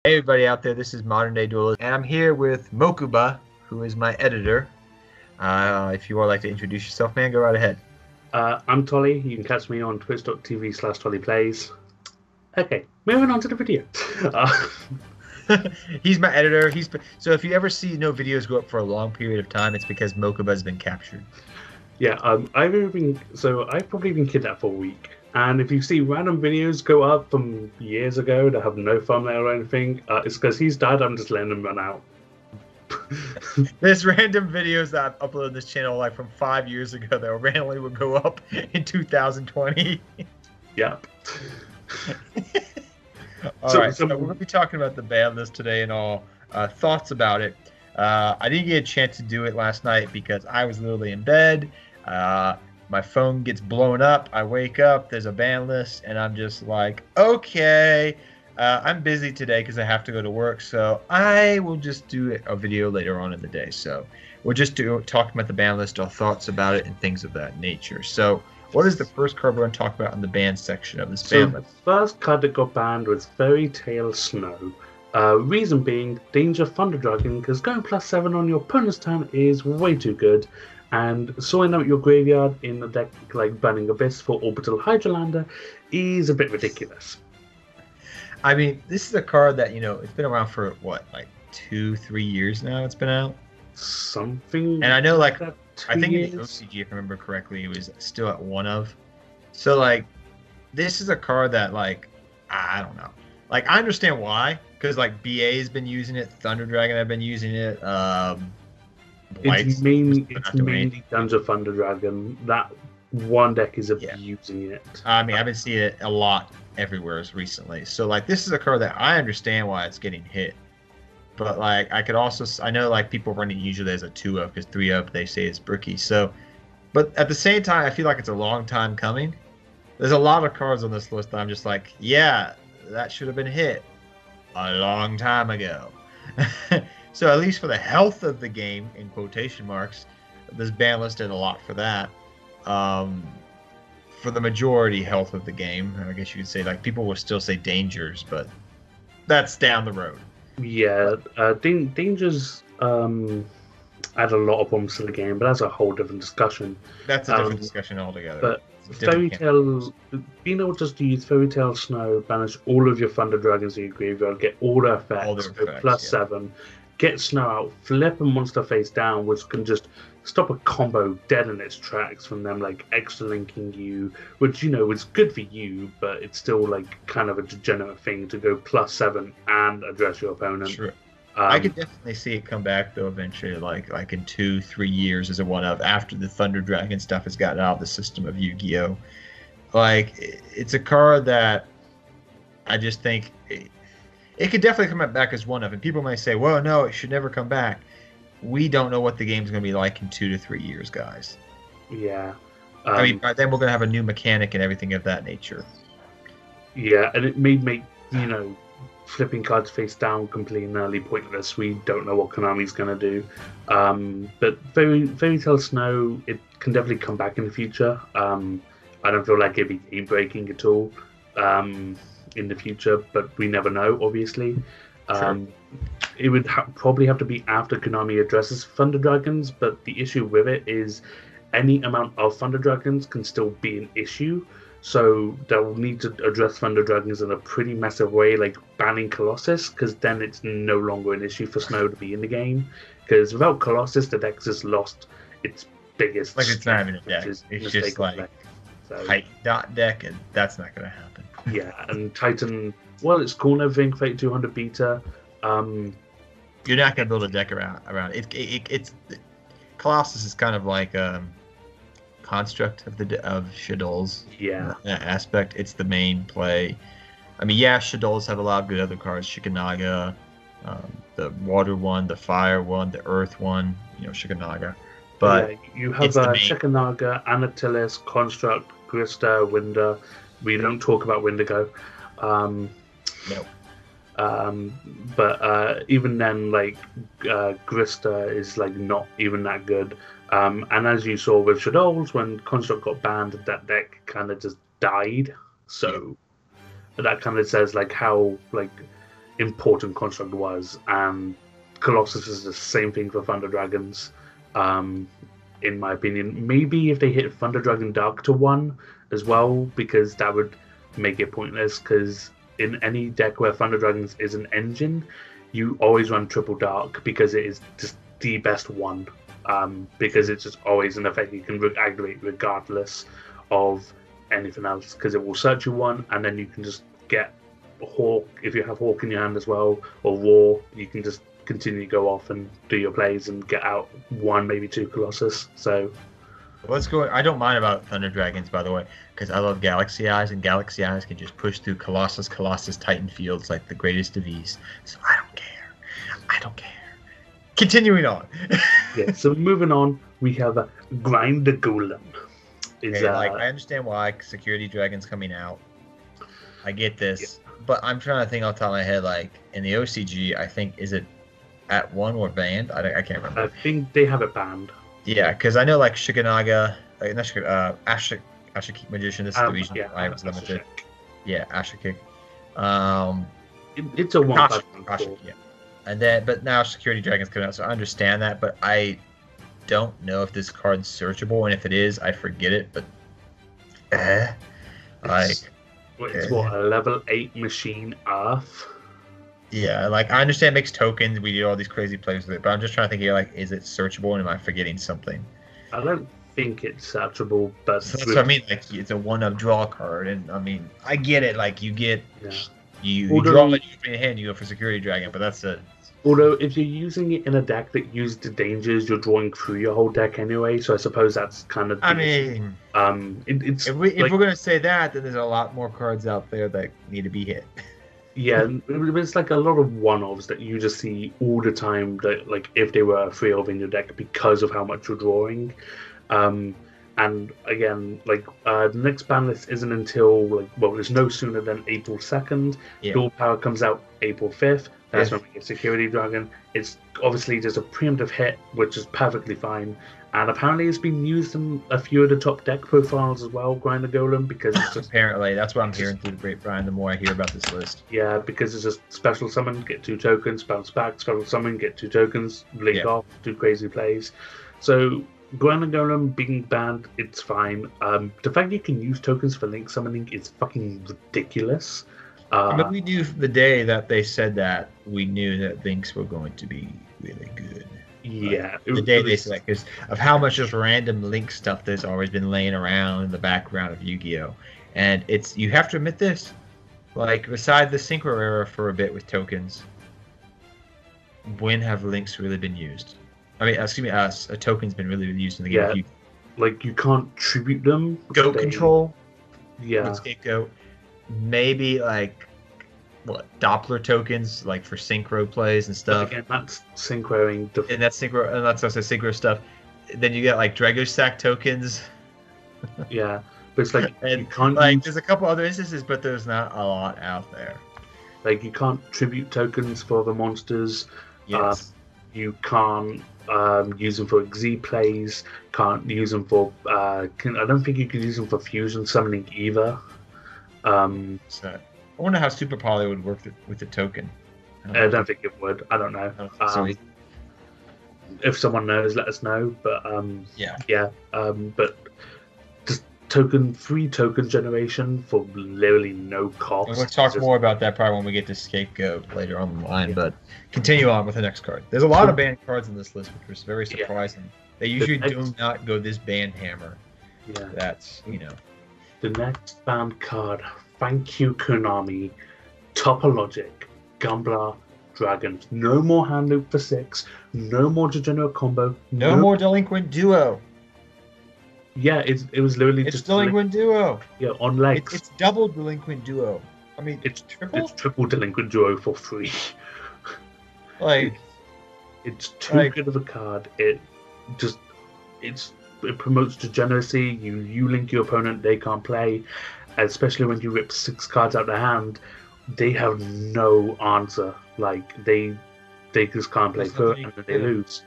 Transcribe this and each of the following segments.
Hey everybody out there, this is Modern Day Duelist, and I'm here with Mokuba, who is my editor. If you would like to introduce yourself, man, go right ahead. I'm Tolly. You can catch me on twitch.tv/TollyPlays. Okay, moving on to the video. He's my editor. So if you ever see no videos go up for a long period of time, it's because Mokuba's been captured. Yeah, I've probably been kidnapped for a week. And if you see random videos go up from years ago that have no thumbnail or anything, it's because he's died. I'm just letting him run out. There's random videos that I've uploaded this channel like from 5 years ago that randomly would go up in 2020. Yep. So we're going to be talking about the ban list today and all thoughts about it. I didn't get a chance to do it last night because I was literally in bed. My phone gets blown up. I wake up, there's a ban list, and I'm just like, okay. I'm busy today because I have to go to work, so I will just do a video later on in the day. So we'll just talking about the ban list, our thoughts about it, and things of that nature. So what is the first card we're going to talk about in the ban section of this ban list? The first card that got banned was Fairy Tale Snow. Reason being, Danger Thunder Dragon, because going +7 on your opponent's turn is way too good. And sorting out your graveyard in a deck like Burning Abyss for Orbital Hydralander is a bit ridiculous. I mean, this is a card that, it's been around for, what, like 2-3 years now it's been out? Something. And I know, like, that, I think in the OCG, if I remember correctly, it was still at 1 of. So, like, this is a card that, like, I don't know. Like, I understand why, because, like, BA's been using it, Thunder Dragon have been using it, It's mainly Danger Thunder Dragon. That one deck is abusing it. I mean, I've been seeing it a lot everywhere recently. So, like, this is a card that I understand why it's getting hit. But, like, I know, like, people run it usually as a 2-up because 3-up they say it's bricky. So, but at the same time, I feel like it's a long time coming. There's a lot of cards on this list that I'm just like, yeah, that should have been hit a long time ago. So at least for the health of the game, in quotation marks, this ban list did a lot for that. For the majority health of the game, I guess you could say, like, people will still say dangers, but that's down the road. Yeah, dangers add a lot of problems to the game, but that's a whole different discussion. That's a different discussion altogether. But Fairy Tale, being able to just use Fairy Tale Snow, banish all of your Thunder Dragons in your graveyard, get all their effects, go +7. Get Snow out, flip a monster face down, which can just stop a combo dead in its tracks from them, like, extra linking you, which, is good for you, but it's still, like, kind of a degenerate thing to go +7 and address your opponent. True. I could definitely see it come back, though, eventually, like in 2-3 years as a 1-of, after the Thunder Dragon stuff has gotten out of the system of Yu-Gi-Oh! Like, it's a card that I just think... It could definitely come back as 1-of, and people might say, well, no, it should never come back. We don't know what the game's going to be like in 2 to 3 years, guys. Yeah. I mean, by then we're going to have a new mechanic and everything of that nature. Yeah, and it may make, flipping cards face down completely nearly pointless. We don't know what Konami's going to do. But Fairy Tale Snow, it can definitely come back in the future. I don't feel like it'd be game-breaking at all. In the future, but we never know, obviously. It would probably have to be after Konami addresses Thunder Dragons, but the issue with it is any amount of Thunder Dragons can still be an issue, so they'll need to address Thunder Dragons in a pretty massive way, like banning Colossus, because then it's no longer an issue for Snow to be in the game, because without Colossus, the deck just lost its biggest... Like, it's not even a deck, it's just like height dot deck, and that's not going to happen. Yeah, and Titan, well, it's cool and everything, Fate 200 beta. You're not going to build a deck around it. It's Colossus is kind of like a construct of Shadol's aspect. It's the main play. I mean, yeah, Shadol's have a lot of good other cards. Shikanaga, the water one, the fire one, the earth one, Shikanaga. But you have Shikanaga, Anatilis, Construct, Grista, Winder. We don't talk about Windigo. No. But even then, like, Grista is, like, not even that good. And as you saw with Shadow's, when Construct got banned, that deck kind of just died. So that kind of says, like, how, like, important construct was, and Colossus is the same thing for Thunder Dragons. In my opinion, maybe if they hit Thunder Dragon Dark to 1 as well, because that would make it pointless. Because in any deck where Thunder Dragons is an engine, you always run triple dark because it is just the best one. Because it's just always an effect you can activate regardless of anything else, because it will search you 1, and then you can just get Hawk if you have Hawk in your hand as well, or War. You can just continue to go off and do your plays and get out 1, maybe 2 Colossus. So let's go. I don't mind about Thunder Dragons, by the way, because I love Galaxy Eyes, and Galaxy Eyes can just push through Colossus, Titan fields like the greatest of ease. So I don't care. Continuing on. Yeah. So moving on, we have a Grind the Golem. I understand why Security Dragon's coming out. I get this, but I'm trying to think off the top of my head. Like in the OCG, I think is it at 1 or banned? I can't remember. I think they have it banned. Yeah, because I know like Shikanaga, Ashik Magician. This is the reason why it was limited. Yeah, Ashik. It's a 1/5. Yeah, and then but now Security Dragon's coming out, so I understand that, but I don't know if this card's searchable, and if it is, I forget it. But it's what, a level 8 machine Earth. Yeah, like I understand it makes tokens. We do all these crazy plays with it, but I'm just trying to think here, like, is it searchable, and am I forgetting something? I don't think it's searchable, but so that's what I mean. Like, it's a 1-up draw card, and I mean, I get it. Like, you get you draw it in your hand, you go for Security Dragon, but that's it. Although, if you're using it in a deck that uses the dangers, you're drawing through your whole deck anyway. So I suppose that's kind of. I mean, it's if we're gonna say that, then there's a lot more cards out there that need to be hit. Yeah, it's like a lot of one-offs that you just see all the time. That like if they were 3-of in your deck because of how much you're drawing. And again, like the next ban list isn't until it's no sooner than April 2nd. Yeah. Dual Power comes out April 5th. That's when we get Security Dragon. It's obviously just a preemptive hit, which is perfectly fine. And apparently it's been used in a few of the top deck profiles as well, Grind the Golem, because it's just... Apparently, that's what I'm hearing through the grapevine the more I hear about this list. Yeah, because it's just special summon, get 2 tokens, bounce back, special summon, get 2 tokens, blink off, do crazy plays. So, Grind the Golem being banned, it's fine. The fact you can use tokens for link summoning is fucking ridiculous. But we knew the day that they said that, we knew that links were going to be really good. Yeah. The day they said that, because of how much just random link stuff there's always been laying around in the background of Yu-Gi-Oh! And you have to admit this, like, beside the Synchro era for a bit with tokens, when have links really been used? I mean, excuse me, a token's been really used in the game of Yu-Gi-Oh! Like, you can't tribute them. Goat control? Yeah. Scapegoat. Maybe, like, Doppler tokens, like for synchro plays and stuff. But again, that's synchroing. And that's synchro, and that's also synchro stuff. Then you get like Drago Sack tokens. Yeah, but it's like and you can't. Like, there's a couple other instances, but there's not a lot out there. Like, you can't tribute tokens for the monsters. Yes. You can't use them for Z plays. Can't use them for. I don't think you can use them for fusion summoning either. So, I wonder how Super Poly would work with the token. I don't think it would. I don't know. If someone knows, let us know. But but just free token generation for literally no cost. We'll talk more about that probably when we get to Scapegoat later on the line. But continue on with the next card. There's a lot of banned cards in this list, which was very surprising. They usually do not go this banned hammer. Yeah, that's the next banned card. Thank you, Konami. Topologic, Gumbler, Dragons. No more hand loop for 6. No more degenerate combo. No more Delinquent Duo. Yeah, it was literally just Delinquent Duo. Yeah, on legs. It's double Delinquent Duo. I mean, it's triple. It's triple Delinquent Duo for free. Like, it's too good of a card. It promotes degeneracy. You link your opponent, they can't play. Especially when you rip 6 cards out of their hand, they have no answer. Like, they just can't play through it, and then they lose.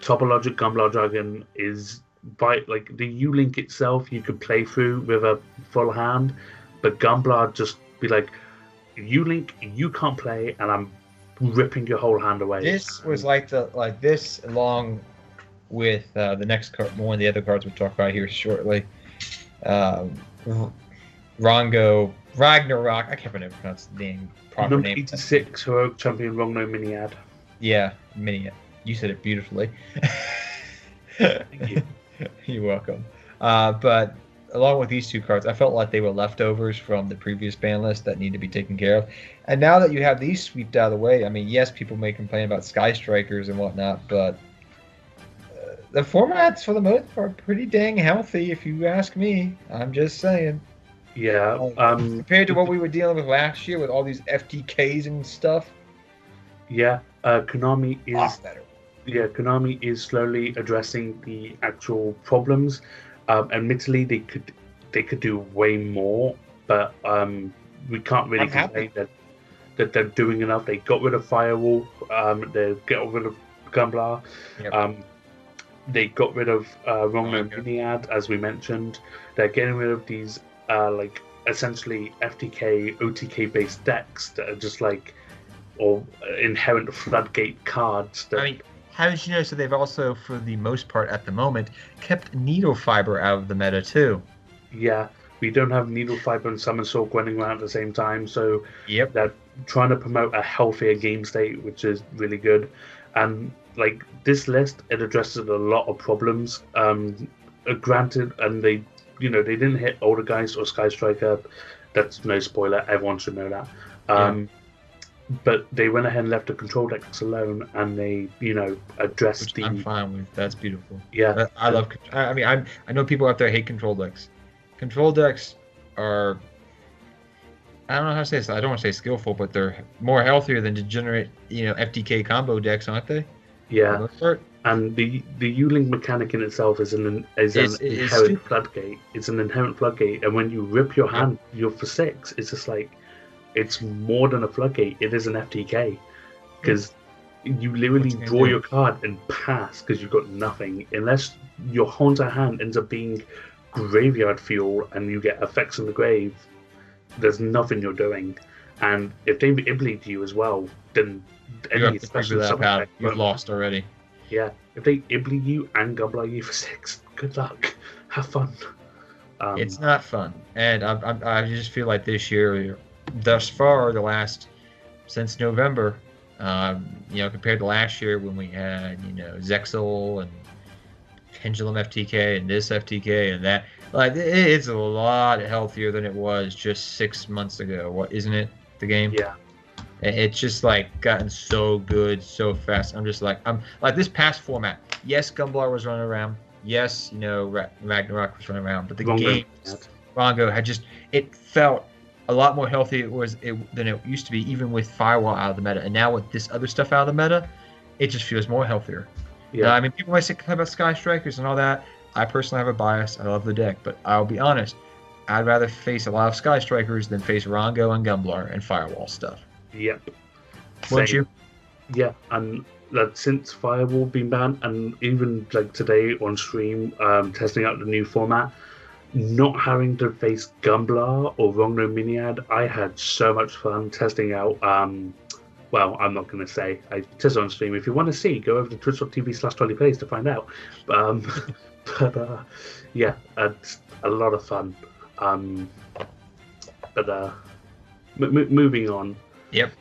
Topologic Gumbler Dragon is like the U-Link itself you could play through with a full hand, but Gumbler just be like, U-Link, you can't play, and I'm ripping your whole hand away. This was like this, along with the next card, one of the other cards we'll talk about here shortly. Ragnarok. I can't pronounce the name proper Number name. 86, Heroic Champion Rongno Miniad. Yeah, Miniad. You said it beautifully. Thank you. You're welcome. But along with these two cards, I felt like they were leftovers from the previous ban list that need to be taken care of. And now that you have these swept out of the way, I mean, yes, people may complain about Sky Strikers and whatnot, but the formats for the most part are pretty dang healthy, if you ask me. I'm just saying. Yeah. Compared to what we were dealing with last year with all these FTKs and stuff. Yeah. Konami is better. Yeah, Konami is slowly addressing the actual problems. Admittedly, they could do way more, but we can't really complain that they're doing enough. They got rid of Firewall. They got rid of Gunblar. Yep. They got rid of Rongno Miniad, as we mentioned. They're getting rid of these essentially FTK, OTK based decks that are just or inherent floodgate cards. That, I mean, how did you know? So they've also, for the most part at the moment, kept Needle Fiber out of the meta too. Yeah, we don't have Needle Fiber and Summon Sork running around at the same time, so they're trying to promote a healthier game state, which is really good. And this list, it addresses a lot of problems. Granted, and they didn't hit Older Geist or Sky Striker. That's no spoiler. Everyone should know that. But they went ahead and left the control decks alone, and they, addressed Which I'm fine with. That's beautiful. Yeah, I love. I mean, I know people out there hate control decks. Control decks are, I don't know how to say this. I don't want to say skillful, but they're more healthier than degenerate, FTK combo decks, aren't they? Yeah. And the U-Link mechanic in itself is an inherent floodgate. It's an inherent floodgate, and when you rip your hand, you're for 6. It's just it's more than a floodgate. It is an FTK, because you literally draw your card and pass because you've got nothing. Unless your haunted hand ends up being graveyard fuel and you get effects in the grave, there's nothing you're doing. And if they Ibleed you as well, then you have to figure that out. You've lost already. Yeah, if they Ibleed you and Gumbler you for 6, good luck. Have fun. It's not fun, and I just feel like this year, thus far, since November, compared to last year when we had, Zexal and Pendulum FTK and this FTK and that, it's a lot healthier than it was just 6 months ago. What, isn't it, the game? Yeah. It's just gotten so good so fast. I'm this past format. Yes, Gumblar was running around. Yes, Ragnarok was running around, but the game, Rongo had it felt a lot more healthy than it used to be, even with Firewall out of the meta. And now with this other stuff out of the meta, it just feels more healthier. Yeah. I mean, people might say about Sky Strikers and all that. I personally have a bias. I love the deck, but I'll be honest. I'd rather face a lot of Sky Strikers than face Rongo and Gumblar and Firewall stuff. Yep. Wouldn't you? Yeah, and since Firewall been banned, and even today on stream, testing out the new format, not having to face Gumblar or Rongno Miniad, I had so much fun testing out. Well, I'm not going to say. I tested on stream. If you want to see, go over to twitch.tv/TollyPlays to find out. Yeah, it's a lot of fun. Moving on. Yep.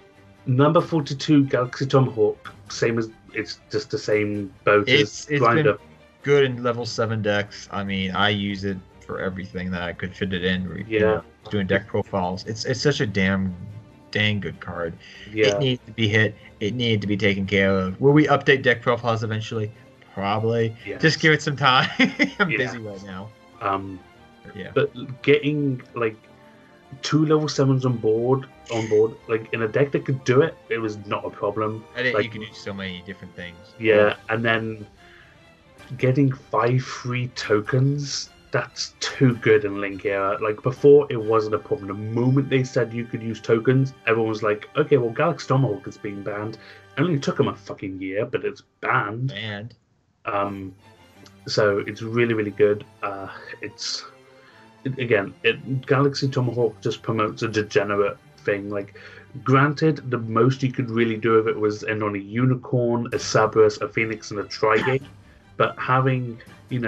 Number 42, Galaxy Tomahawk. Same as, it's just the same boat as Grinder. Been good in level 7 decks. I mean, I use it for everything that I could fit it in. Doing deck profiles. It's such a dang good card. Yeah. It needs to be hit. It needed to be taken care of. Will we update deck profiles eventually? Probably. Yes. Just give it some time. I'm busy right now. But getting 2 level 7s on board, in a deck that could do it, it was not a problem. And you can do so many different things. Yeah, and then getting 5 free tokens, that's too good in Link era. Before, it wasn't a problem. The moment they said you could use tokens, everyone was like, okay, well, Galaxy Tomahawk is being banned. It only took them a fucking year, but it's banned. So it's really, really good. Galaxy Tomahawk just promotes a degenerate thing. Like, granted, the most you could really do of it was end on a unicorn, a Cerberus, a Phoenix, and a Trigate. But having, being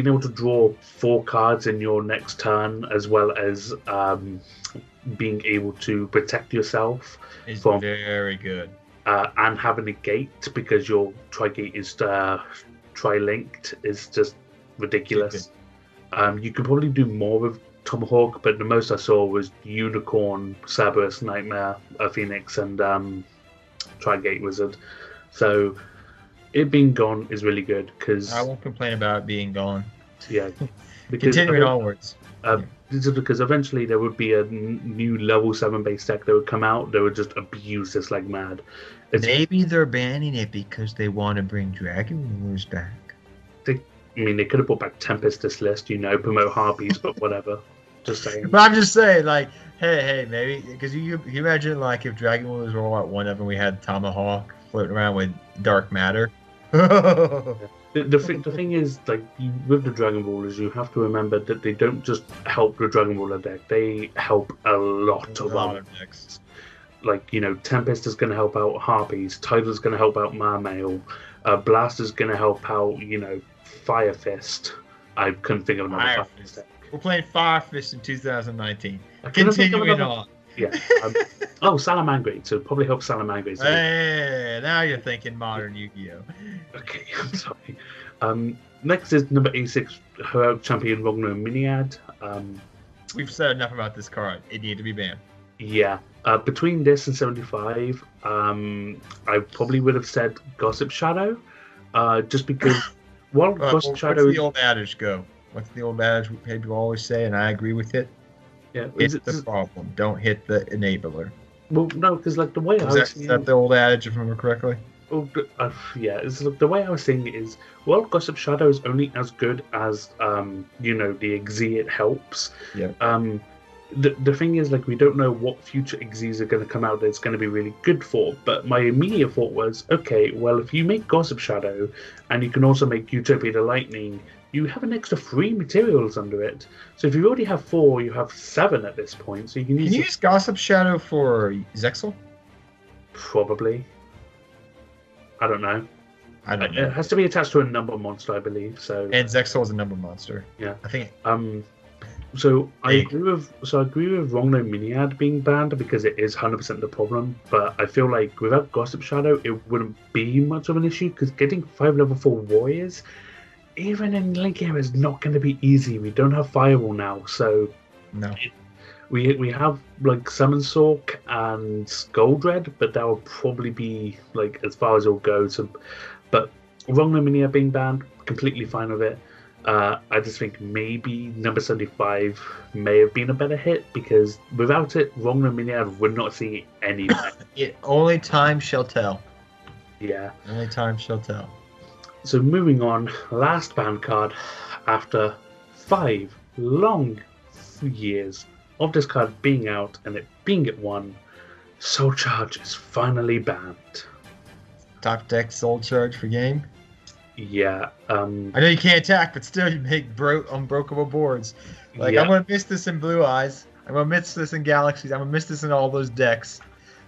able to draw 4 cards in your next turn, as well as being able to protect yourself is very good. And having a gate because your Trigate is tri-linked is just ridiculous. You could probably do more with Tomahawk, but the most I saw was Unicorn, Cerberus, Nightmare, Phoenix, and Trigate Wizard. So it being gone is really good because I won't complain about it being gone. Yeah, continuing onwards. This is because eventually there would be a new level 7 base deck that would come out that would just abuse this like mad. Maybe they're banning it because they want to bring Dragon Wars back. They could have brought back Tempest this list, promote Harpies, but whatever. Just saying. But I'm just saying, like, hey, maybe because you imagine like if Dragon Wars were all at one of them, we had Tomahawk floating around with Dark Matter. The thing is, like, with the Dragon Ballers, you have to remember that they don't just help the Dragon Baller deck; they help a lot of decks. Like, Tempest is going to help out Harpies, Tidal's going to help out Mermail, Blaster's going to help out, Fire Fist. I couldn't think of another Fire Fist deck. We're playing Fire Fist in 2019. Continuing on. Yeah. Salamangreat. So probably help Salamangreat. Hey, now you're thinking modern Yu-Gi-Oh. Okay, I'm sorry. Next is number 86, Heroic Champion Rogno Miniad. We've said enough about this card. It needed to be banned. Yeah. Between this and 75, I probably would have said Gossip Shadow. Just because, Gossip Shadow... What's the old adage go? What's the old adage people always say, and I agree with it? Yeah, hit the problem. Don't hit the enabler. Well, no, because like the way is that the old adage, if I remember correctly? Oh, yeah. It's like the way I was saying it is, Gossip Shadow is only as good as the Exe it helps. Yeah. The thing is, like, we don't know what future Exes are going to come out that it's going to be really good for. But my immediate thought was, okay, well, if you make Gossip Shadow and you can also make Utopia the Lightning, you have an extra 3 materials under it. So if you already have 4, you have 7 at this point. So you can use Gossip Shadow for Zexal? Probably. I don't know. I don't know. It has to be attached to a number monster, I believe. So. And Zexal is a number monster. Yeah. I think. So I agree with Rogno Miniad being banned because it is 100% the problem. But I feel like without Gossip Shadow, it wouldn't be much of an issue because getting 5 level 4 warriors, even in Link Era, is not going to be easy. We don't have Firewall now, so no. We have like Summon Sork and Goldred, but that will probably be like as far as it'll go. So, but Rogno Miniad being banned, completely fine with it. I just think maybe number 75 may have been a better hit because without it, Rogno Miniad would not see any better. Only time shall tell. Yeah. Only time shall tell. So moving on, last banned card after 5 long years of this card being out and it being at 1, Soul Charge is finally banned. Top deck Soul Charge for game? Yeah. I know you can't attack, but still you make unbreakable boards. Like, yeah. I'm going to miss this in Blue Eyes. I'm going to miss this in Galaxies. I'm going to miss this in all those decks.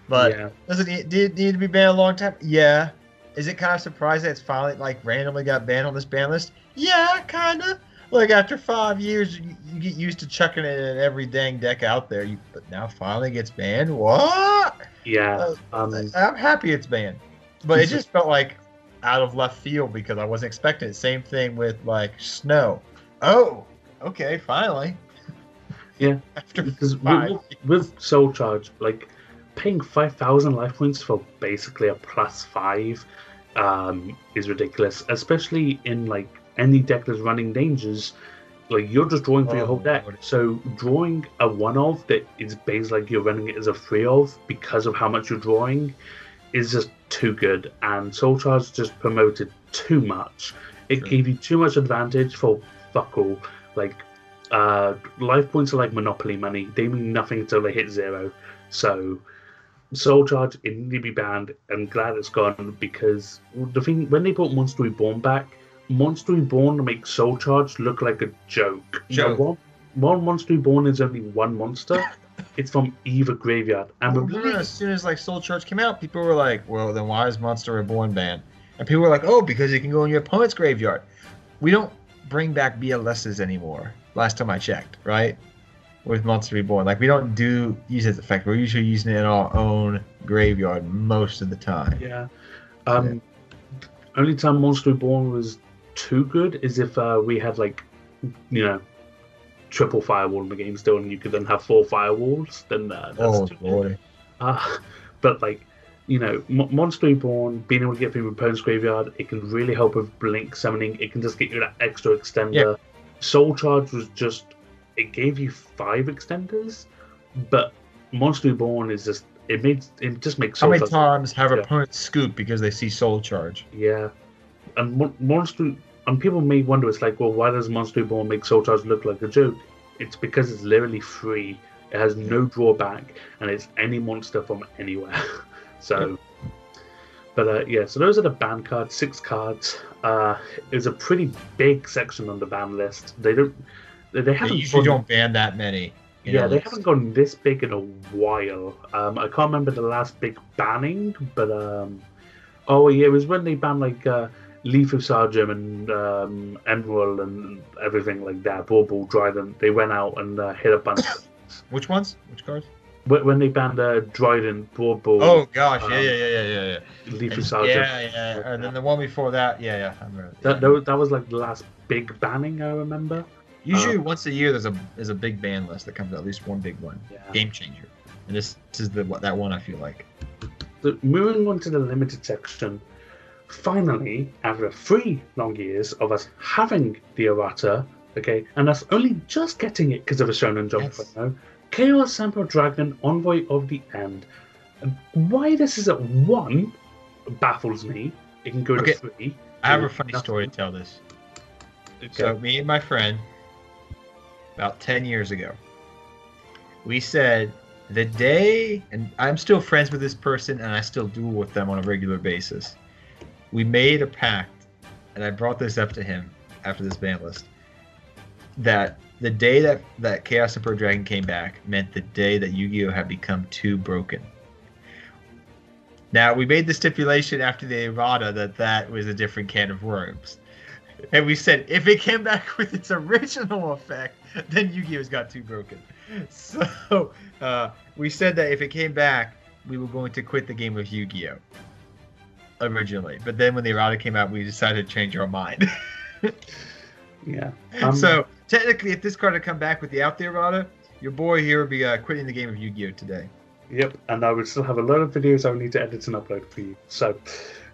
But does it need to be banned a long time? Yeah. Is it kind of surprising that it's finally, like, randomly got banned on this ban list? Yeah, kind of. Like, after 5 years, you get used to chucking it in every dang deck out there. But now finally gets banned? What? Yeah. I'm happy it's banned. But it just felt like out of left field because I wasn't expecting it. Same thing with, like, Snow. Oh, okay, finally. Yeah. Because with Soul Charge, like, paying 5,000 life points for basically a +5 is ridiculous, especially in like any deck that's running dangers. Like, you're just drawing for your whole deck, so drawing a 1 of that is basically like you're running it as a 3 of because of how much you're drawing is just too good. And Soul Charge just promoted too much. It gave you too much advantage for fuck all. Like, life points are like Monopoly money; they mean nothing until they hit 0. So Soul Charge, it needs to be banned. I'm glad it's gone because the thing, when they brought Monster Reborn back, Monster Reborn makes Soul Charge look like a joke. One Monster Reborn is only 1 monster. it's from either graveyard. And remember as soon as like Soul Charge came out, people were like, well, then why is Monster Reborn banned? And people were like, oh, because it can go in your opponent's graveyard. We don't bring back BLSs anymore. Last time I checked, right? With Monster Reborn, like we don't use its effect. We're usually using it in our own graveyard most of the time. Yeah. Only time Monster Reborn was too good is if we had like, triple firewall in the game still, and you could then have 4 firewalls. Then that's too good. But like, Monster Reborn, being able to get through your opponent's graveyard, it can really help with blink summoning. It can just get you that extra extender. Yeah. Soul Charge was just, it gave you 5 extenders, but Monster Reborn is just, it just makes Soul Charge. How many times have opponents scoop because they see Soul Charge? Yeah. And people may wonder, it's like, well, why does Monster Reborn make Soul Charge look like a joke? It's because it's literally free. It has no drawback, and it's any monster from anywhere. So, but so those are the ban cards, 6 cards. It's a pretty big section on the ban list. They usually don't ban that many. Yeah, they haven't gone this big in a while. I can't remember the last big banning, but it was when they banned like Lethal Sergeant and Emerald and everything like that. Ball Dryden. They went out and hit a bunch. Which ones? Which cards? When they banned Dryden, Ball. Oh gosh, yeah. Lethal Sergeant. Yeah. And then the one before that, I remember. That was like the last big banning I remember. Usually once a year there's a big ban list that comes out, at least one big one. Yeah. Game changer. And this is that one I feel like. So moving on to the limited section. Finally, after 3 long years of us having the errata, and us only just getting it because of a Shonen Jump photo, Chaos Emperor Dragon Envoy of the End. And why this is at 1 baffles me. It can go to 3. I have a funny story to tell this. So me and my friend, about 10 years ago, we said the day, and I'm still friends with this person and I still duel with them on a regular basis. We made a pact, and I brought this up to him after this ban list, that the day that Chaos Emperor Dragon came back meant the day that Yu-Gi-Oh! Had become too broken. Now, we made the stipulation after the errata that was a different can of worms. And we said, if it came back with its original effect, then Yu-Gi-Oh's got too broken. So, we said that if it came back, we were going to quit the game of Yu-Gi-Oh! Originally. But then when the errata came out, we decided to change our mind. Yeah. So, technically, if this card had come back with the errata, your boy here would be quitting the game of Yu-Gi-Oh! Today. Yep, and I would still have a lot of videos I would need to edit and upload for you. So,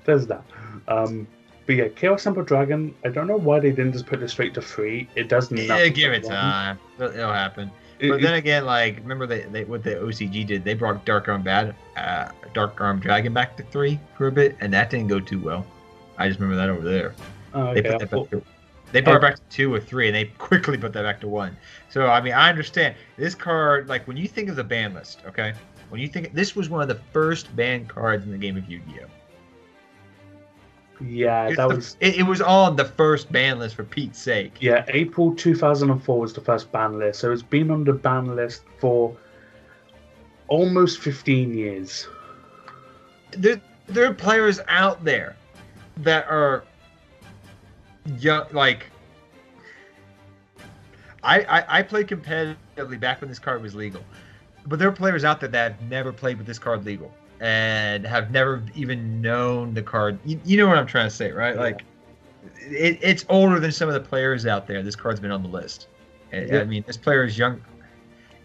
there's that. But yeah, Chaos Emperor Dragon, I don't know why they didn't just put it straight to 3. It does nothing. Yeah, give it time. It'll happen. But then again, like, remember they what the OCG did? They brought Dark Arm Dragon back to 3 for a bit, and that didn't go too well. I just remember that over there. They brought it back to 2 or 3, and they quickly put that back to 1. So, I mean, I understand. This card, like, when you think of the ban list, okay? When you think... This was one of the first banned cards in the game of Yu-Gi-Oh! Yeah, it was on the first ban list, for Pete's sake. Yeah, April 2004 was the first ban list, so it's been on the ban list for almost 15 years. There are players out there that are young, like... I played competitively back when this card was legal, but there are players out there that have never played with this card legal and have never even known the card. You know what I'm trying to say, right? Yeah. Like, it's older than some of the players out there. This card's been on the list. Yeah. I mean, this player is young.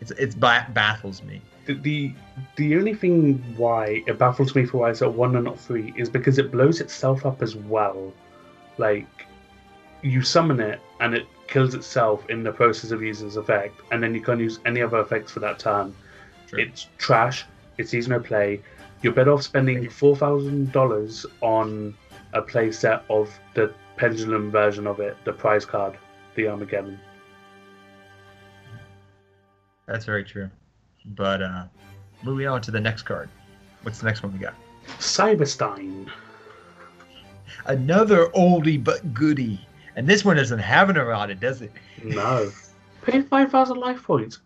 It baffles me. The only thing why it baffles me for why it's at 1 and not 3 is because it blows itself up as well. Like, you summon it and it kills itself in the process of using its effect, and then you can't use any other effects for that turn. True. It's trash. It's easy to play. You're better off spending $4,000 on a playset of the Pendulum version of it, the prize card, the Armageddon. That's very true. But moving on to the next card. What's the next one we got? Cyber-Stein. Another oldie but goodie. And this one doesn't have an errata, does it? No. Pay 5,000 life points.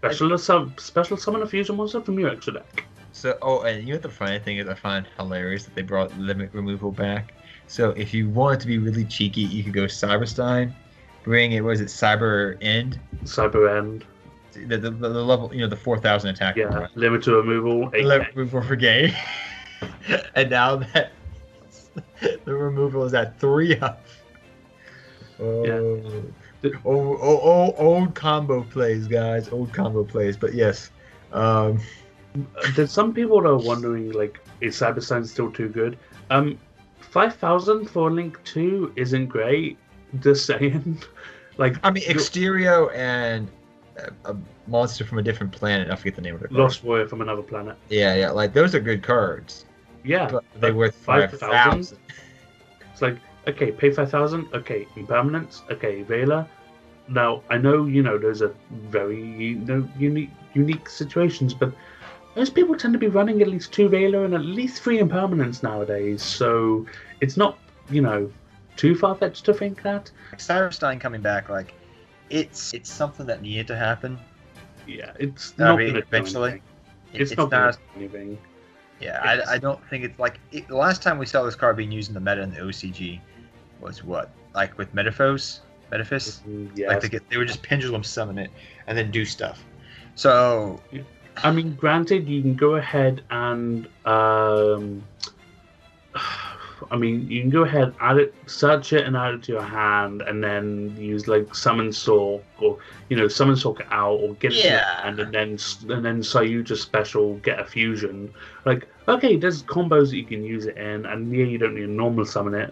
But Special summon a fusion monster from your extra deck. So, and you know what the funny thing is? I find hilarious that they brought limit removal back. So, if you wanted to be really cheeky, you could go Cyber-Stein, bring it. Was it Cyber End? Cyber End. The level, the 4,000 attack. Yeah, limited removal. Limit removal for game. And now that the removal is at 3 up. Oh. Yeah. Old combo plays, guys. Old combo plays. But yes. There's some people that are wondering, like, is Cyber-Stein still too good? 5,000 for Link 2 isn't great. Just saying. Like, I mean, Exterio and a monster from a different planet. I forget the name of it. Lost Warrior from another planet. Yeah. Like, those are good cards. Yeah. But they're worth 5,000. It's like, okay, pay 5,000. Okay, Impermanence. Okay, Veiler. Now, I know, those are very unique situations, but most people tend to be running at least 2 Veiler and at least 3 Impermanence nowadays, so it's not, too far-fetched to think that. Cyber-Stein coming back, like, it's something that needed to happen. Yeah, it's not going to eventually. It's not going to do anything. Yeah, I don't think it's like... the last time we saw this card being used in the meta in the OCG was what? Like with Metaphys? Yes. Like they would just pendulum summon it and then do stuff. So... I mean, granted, you can go ahead and... you can go ahead, search it and add it to your hand, and then use like Summon Soul, or Summon Soul out, or get it to your hand, and then Sayuja special, get a fusion. Like, okay, there's combos that you can use it in, and you don't need to normal summon it,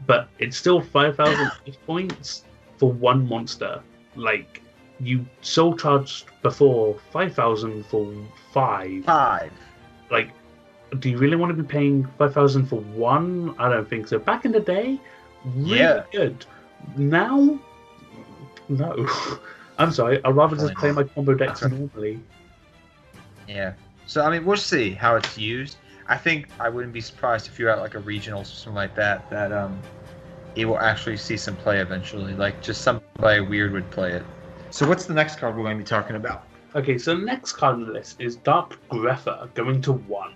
but it's still 5,000 points for one monster. Like, you soul charged before 5,000 for 5. Like, do you really want to be paying 5,000 for one? I don't think so. Back in the day, really good. Now, no. I'm sorry. I'd rather just play my combo decks normally. Yeah. So, I mean, we'll see how it's used. I think I wouldn't be surprised if you're at like a regionals or something like that, it will actually see some play eventually. Like, just somebody weird would play it. So what's the next card we're going to be talking about? Okay, so the next card on the list is Dark Grepher going to 1.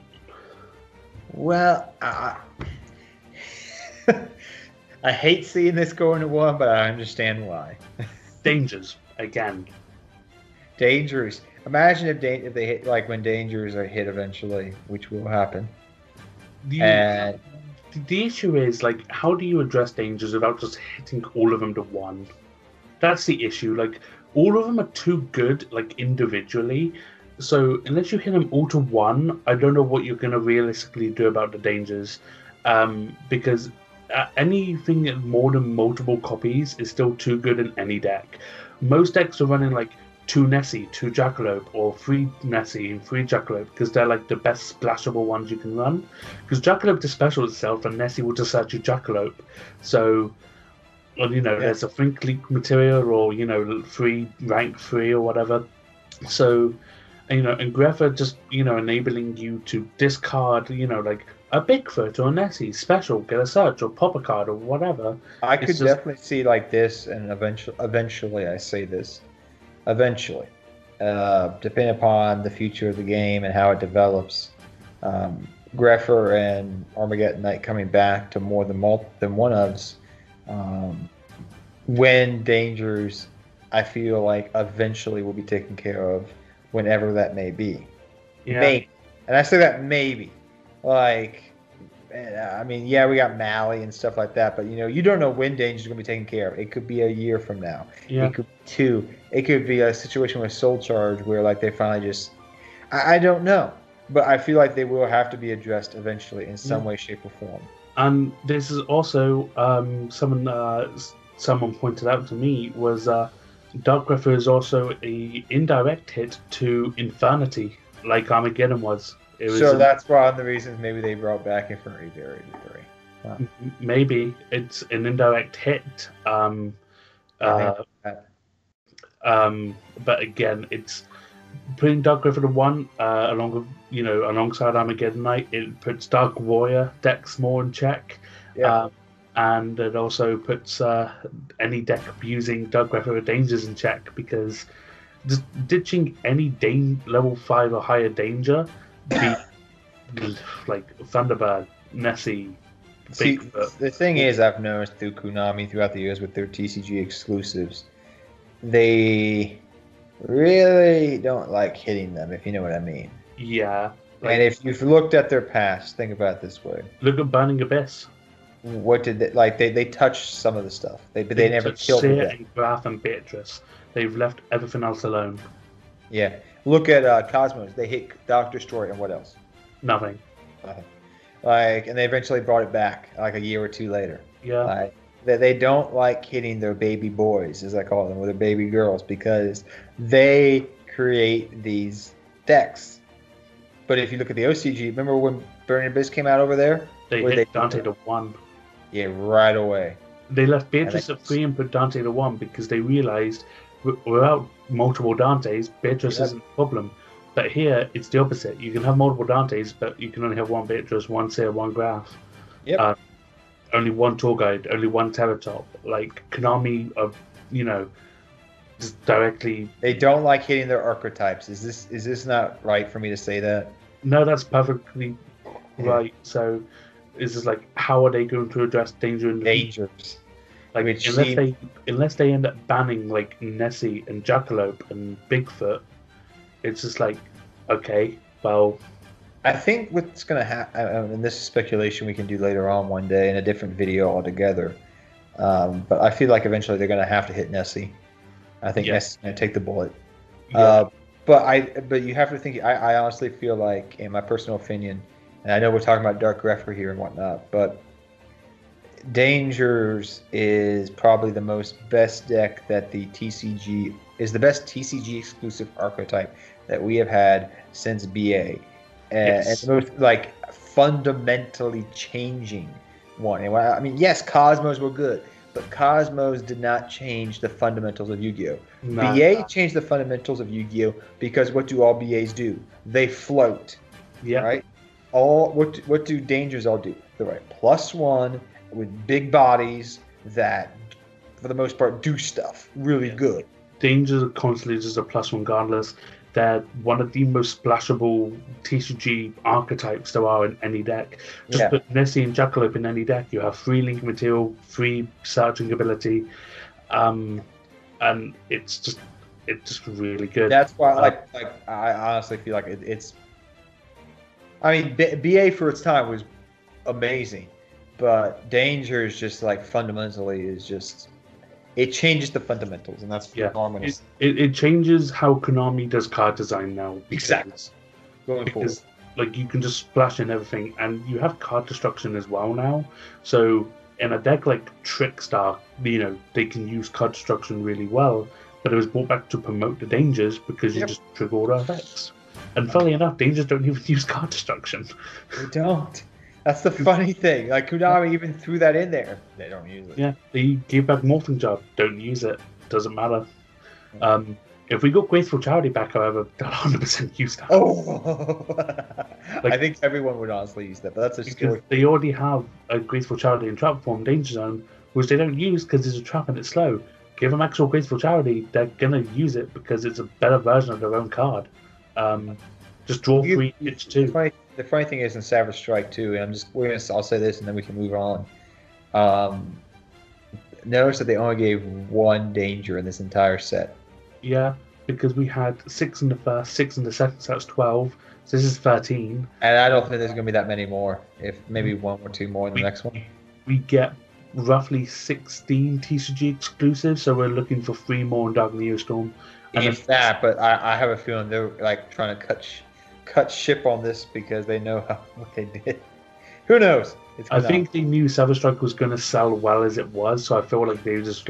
Well, I hate seeing this going to 1, but I understand why. Dangers, again. Dangers. Imagine if they hit, like when Dangers are hit eventually, which will happen. The issue is, like, how do you address Dangers without just hitting all of them to 1? That's the issue. Like, all of them are too good, like, individually. So unless you hit them all to 1, I don't know what you're going to realistically do about the Dangers. Because anything more than multiple copies is still too good in any deck. Most decks are running like 2 Nessie, 2 Jackalope, or 3 Nessie and 3 Jackalope, because they're like the best splashable ones you can run. Because Jackalope to special itself, and Nessie will just search you Jackalope. So, there's a Flink Leak material, or 3 rank 3 or whatever. So, and Grepher just enabling you to discard like a Bigfoot or a Nessie special, get a search or pop a card or whatever. I could definitely see like this, and eventually I say this. Eventually, depending upon the future of the game and how it develops, Grepher and Armageddon Knight coming back to more than one ofs. When Dangers, I feel like eventually will be taken care of, whenever that may be. Yeah. Maybe. And I say that maybe. Like, I mean, yeah, we got Mally and stuff like that, but you don't know when Danger's going to be taken care of. It could be a year from now. Yeah. It could be 2. It could be a situation with Soul Charge where like they finally just... I don't know. But I feel like they will have to be addressed eventually in some way, shape, or form. And this is also someone pointed out to me was Dark Grepher is also a indirect hit to Infernity, like Armageddon was. That's one of the reasons maybe they brought back Infernity Barrier 3. Huh. Maybe it's an indirect hit. But again, it's putting Dark Grepher to 1 along with alongside Armageddon Knight. It puts Dark Warrior decks more in check. Yeah. and it also puts any deck abusing Dark Graph dangers in check, because just ditching any level 5 or higher danger, be like Thunderbird, Nessie, See, Bigfoot. the thing is, I've noticed through Konami throughout the years with their TCG exclusives, they really don't like hitting them, if you know what I mean. Yeah. And if you've looked at their past, think about it this way. Look at Burning Abyss. What did they like? They touched some of the stuff. They never killed Seer it. and Graph and Beatrice. They've left everything else alone. Yeah. Look at Cosmos. They hit Doctor Destroy and what else? Nothing. And they eventually brought it back like a year or two later. Yeah. They don't like hitting their baby boys, as I call them, or their baby girls, because they create these decks. But if you look at the OCG, remember when Burning Abyss came out over there? They hit Dante to 1. Yeah, right away. They left Beatrice at 3 and put Dante to 1 because they realized without multiple Dantes, Beatrice isn't a problem. But here, it's the opposite. You can have multiple Dantes, but you can only have one Beatrice, one Seer, one Graph. Yep. Only one Tour Guide, only one Terratop. Like, Konami are, just directly... They don't like hitting their archetypes. Is this not right for me to say that? No, that's perfectly right. So, it's just like, how are they going to address danger in the dangers? Like, unless they end up banning like Nessie and Jackalope and Bigfoot, it's just like, okay, well. I think what's going to happen, and this is speculation we can do later on one day in a different video altogether, but I feel like eventually they're going to have to hit Nessie. I think Nessie's going to take the bullet. Yeah. But you have to think, I honestly feel like, in my personal opinion, and I know we're talking about Dark Grepher here and whatnot, but Dangers is probably the best deck that the TCG is the best TCG exclusive archetype that we have had since BA, and the most fundamentally changing one. And I mean, yes, Cosmos were good, but Cosmos did not change the fundamentals of Yu-Gi-Oh. BA changed the fundamentals of Yu-Gi-Oh because what do all BAs do? They float. Yeah. Right. What do Dangers all do? They're right +1 with big bodies that, for the most part, do stuff really good. Dangers are constantly just a +1 regardless. They're one of the most splashable TCG archetypes there are in any deck. Just put Nessie and Jackalope in any deck. You have 3 link material, 3 searching ability, and it's just really good. That's why, I honestly feel like it's. I mean, BA for its time was amazing, but Danger is just fundamentally is just. It changes the fundamentals, and that's enormous. It changes how Konami does card design now. Exactly. Because you can just splash in everything, and you have card destruction as well now. So in a deck like Trickstar, they can use card destruction really well, but it was brought back to promote the Dangers because you just trigger all the effects. And funnily enough, Dangers don't even use card destruction. They don't. That's the funny thing. Konami even threw that in there. They don't use it. Yeah, they gave back Morphing Job. Don't use it. Doesn't matter. If we got Graceful Charity back, however, they'll 100% use that. Oh! I think everyone would honestly use that, but that's a story. They already have a Graceful Charity in Trap form, Danger Zone, which they don't use because it's a trap and it's slow. Give them actual Graceful Charity, they're going to use it because it's a better version of their own card. Just draw 3, pitch 2. The funny thing is in Savage Strike too, and I'll say this and then we can move on. Notice that they only gave 1 Danger in this entire set. Yeah, because we had 6 in the first, 6 in the second, so that's 12. So this is 13. And I don't think there's going to be that many more. If maybe 1 or 2 more in the next one. We get roughly 16 TCG exclusives, so we're looking for 3 more in Dark Neostorm. But I have a feeling they're trying to cut ship on this because they know what they did. Who knows? I think they knew Savage Strike was going to sell well as it was, so I feel like they were just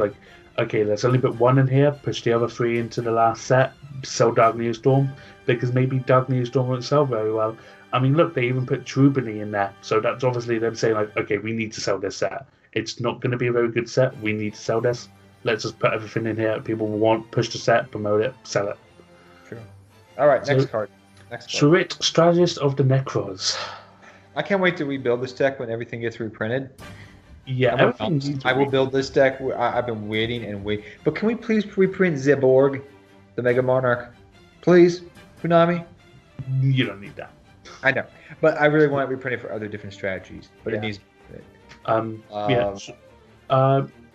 okay, let's only put 1 in here, push the other 3 into the last set, sell Dark Neostorm, because maybe Dark Neostorm won't sell very well. I mean, look, they even put Trubany in there, so that's obviously them saying, okay, we need to sell this set. It's not going to be a very good set, we need to sell this. Let's just put everything in here people will want, push the set, promote it, sell it. True. All right, next card. Shurit, Strategist of the Necros. I can't wait to rebuild this deck when everything gets reprinted. Yeah, everything needs I will build this deck. I've been waiting and waiting. But can we please reprint Zeborg, the Mega Monarch? Please, Konami? You don't need that. I know. But I really want it reprinted for other different strategies. But it needs...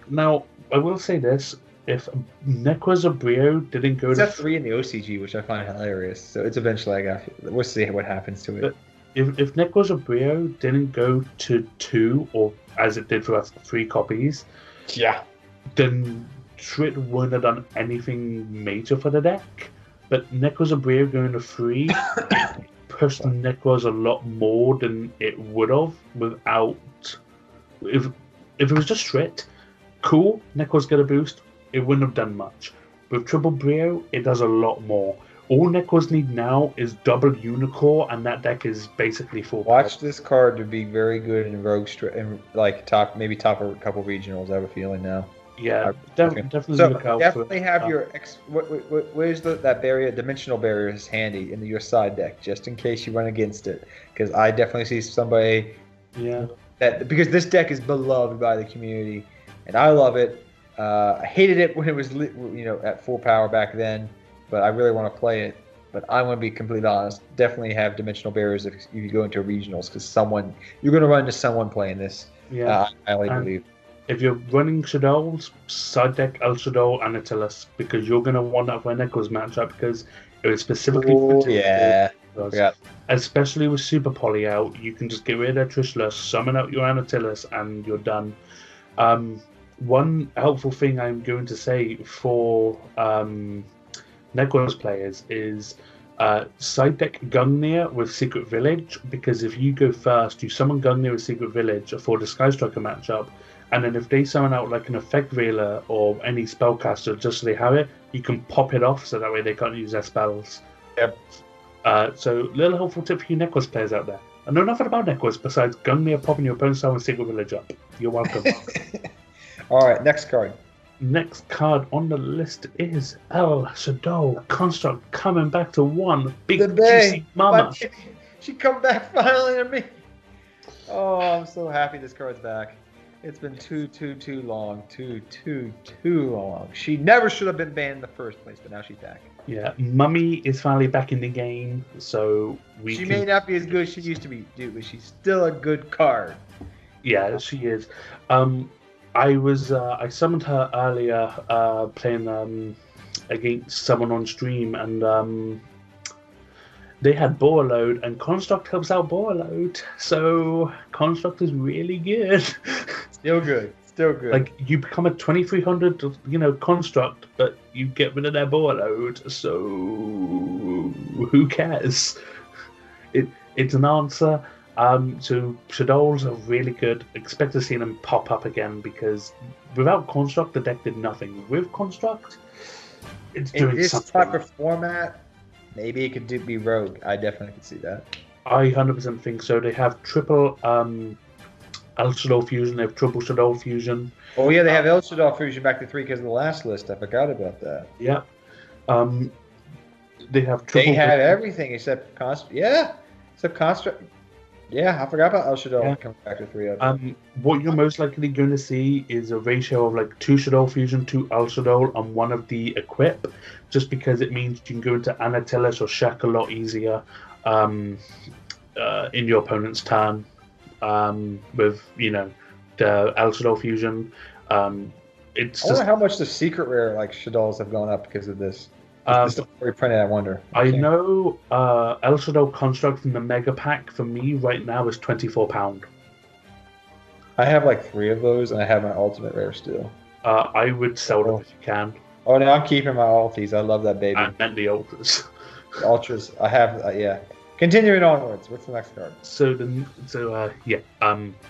Now, I will say this. If Necrozabrio didn't go to... It's 3 in the OCG, which I find hilarious. So it's eventually, we'll see what happens to it. But if Necrozabrio didn't go to 2, or as it did for us, 3 copies, then Shrit wouldn't have done anything major for the deck. But Necrozabrio going to 3 pushed Necroz a lot more than it would have without... If it was just Shrit, cool, Necroz get a boost, it wouldn't have done much. With Triple Brio, it does a lot more. All Necroz need now is double Unicorn, and that deck is basically full. Watch this card to be very good in Rogue and like top a couple regionals. I have a feeling now. Yeah, definitely. So look out definitely for, have your where's that barrier? Dimensional barrier is handy in your side deck, just in case you run against it. Because I definitely see somebody. Yeah. Because this deck is beloved by the community, and I love it. I hated it when it was at full power back then, but I really want to play it. But I'm going to be completely honest. Definitely have dimensional barriers if you go into regionals, because you're going to run into someone playing this. Yeah, I highly believe. If you're running Shadows, side deck El Shadow and Attilas, because you're going to want that for Necro's matchup, because it was specifically for especially with Super Poly out, you can just get rid of Trishula, summon out your Anatilas, and you're done. One helpful thing I'm going to say for Necro's players is side deck Gungnir with Secret Village, because if you go first, you summon Gungnir with Secret Village for the Sky Striker matchup, and then if they summon out like an Effect Veiler or any spellcaster just so they have it, you can pop it off so that way they can't use their spells. Yep. So little helpful tip for you Necros players out there. I know nothing about Necros besides Gungnir popping your opponent's summon Secret Village up. You're welcome. All right, next card. Next card on the list is El Shadow Construct coming back to one big juicy mama. She come back finally to me. Oh, I'm so happy this card's back. It's been too long. Too long. She never should have been banned in the first place, but now she's back. Yeah, Mummy is finally back in the game, so She may not be as good as she used to be, dude, but she's still a good card. Yeah, she is. I summoned her earlier playing against someone on stream, and they had Boar Load, and Construct helps out Boar Load, so Construct is really good. Still good. Like, you become a 2300, Construct, but you get rid of their Boar Load, so who cares? It's an answer. So Shadows are really good. Expect to see them pop up again, because without Construct, the deck did nothing. With Construct, it's doing this something. type of format, maybe it could be Rogue. I definitely could see that. I 100% think so. They have triple El Shadow Fusion. They have triple Shadow Fusion. Oh yeah, they have El Shadow Fusion back to 3 because of the last list. I forgot about that. Yeah. They have triple. They have everything except Construct. Yeah, except Construct. Yeah, I forgot about El Shadow coming back to 3 of them. What you're most likely going to see is a ratio of like 2 Shadow Fusion, 2 El Shadow, and 1 of the Equip, just because it means you can go into Anatilas or Shaq a lot easier in your opponent's turn with, the El Shadow Fusion. It's I wonder how much the secret rare Shadows have gone up because of this. It's reprinted, I wonder. I know El Shadow Construct from the Mega Pack for me right now is £24. I have 3 of those, and I have my ultimate rare still. I would sell them if you can. Oh, no, I'm keeping my ulties. I love that baby. I meant the ultras. The ultras, I have, yeah. Continuing onwards, what's the next card?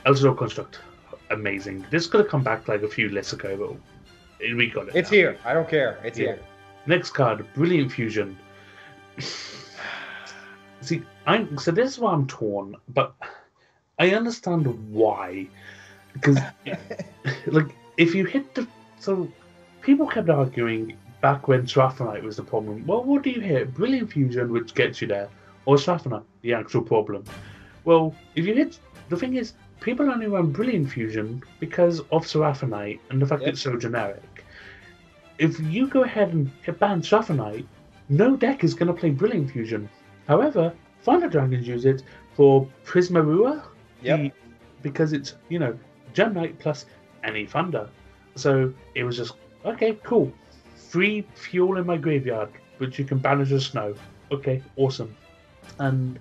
El Shadow Construct, amazing. This could have come back a few lists ago, but we got it. It's here. I don't care. It's here. Next card, Brilliant Fusion. See, so this is why I'm torn, but I understand why. Because, if you hit the... So, people kept arguing back when Sraffonite was the problem. Well, what do you hit? Brilliant Fusion, which gets you there, or Sraffonite, the actual problem? Well, if you hit... The thing is, people only run Brilliant Fusion because of Seraphonite and the fact it's so generic. If you go ahead and ban Seraphonite, no deck is going to play Brilliant Fusion. However, Thunder Dragons use it for Prismarua, because it's, Gemnite plus any Thunder. So it was just, okay, cool. Free fuel in my graveyard, which you can banish as snow. Okay, awesome. And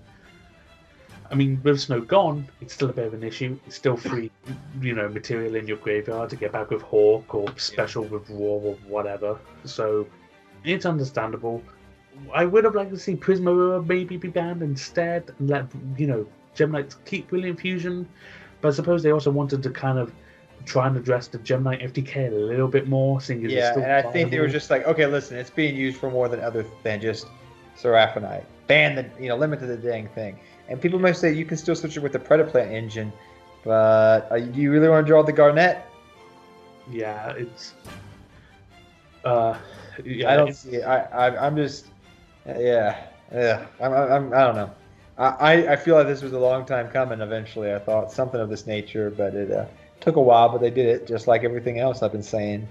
I mean, with snow gone, it's still a bit of an issue. It's still free, material in your graveyard to get back with Hawk or special with Roar or whatever. So it's understandable. I would have liked to see Prismarua maybe be banned instead and let, Gemnites keep Brilliant Fusion. But I suppose they also wanted to kind of try and address the Gemnite FTK a little bit more. Seeing as it's still and I think they were just like, okay, listen, it's being used for more than just Seraphonite. Ban the, limit to the dang thing. And people might say you can still switch it with the Predaplant engine, but do you really want to draw the Garnet? Yeah, it's. I don't see it. I'm just. Yeah. I don't know. I feel like this was a long time coming. Eventually, I thought something of this nature, but it took a while. But they did it, just like everything else I've been saying.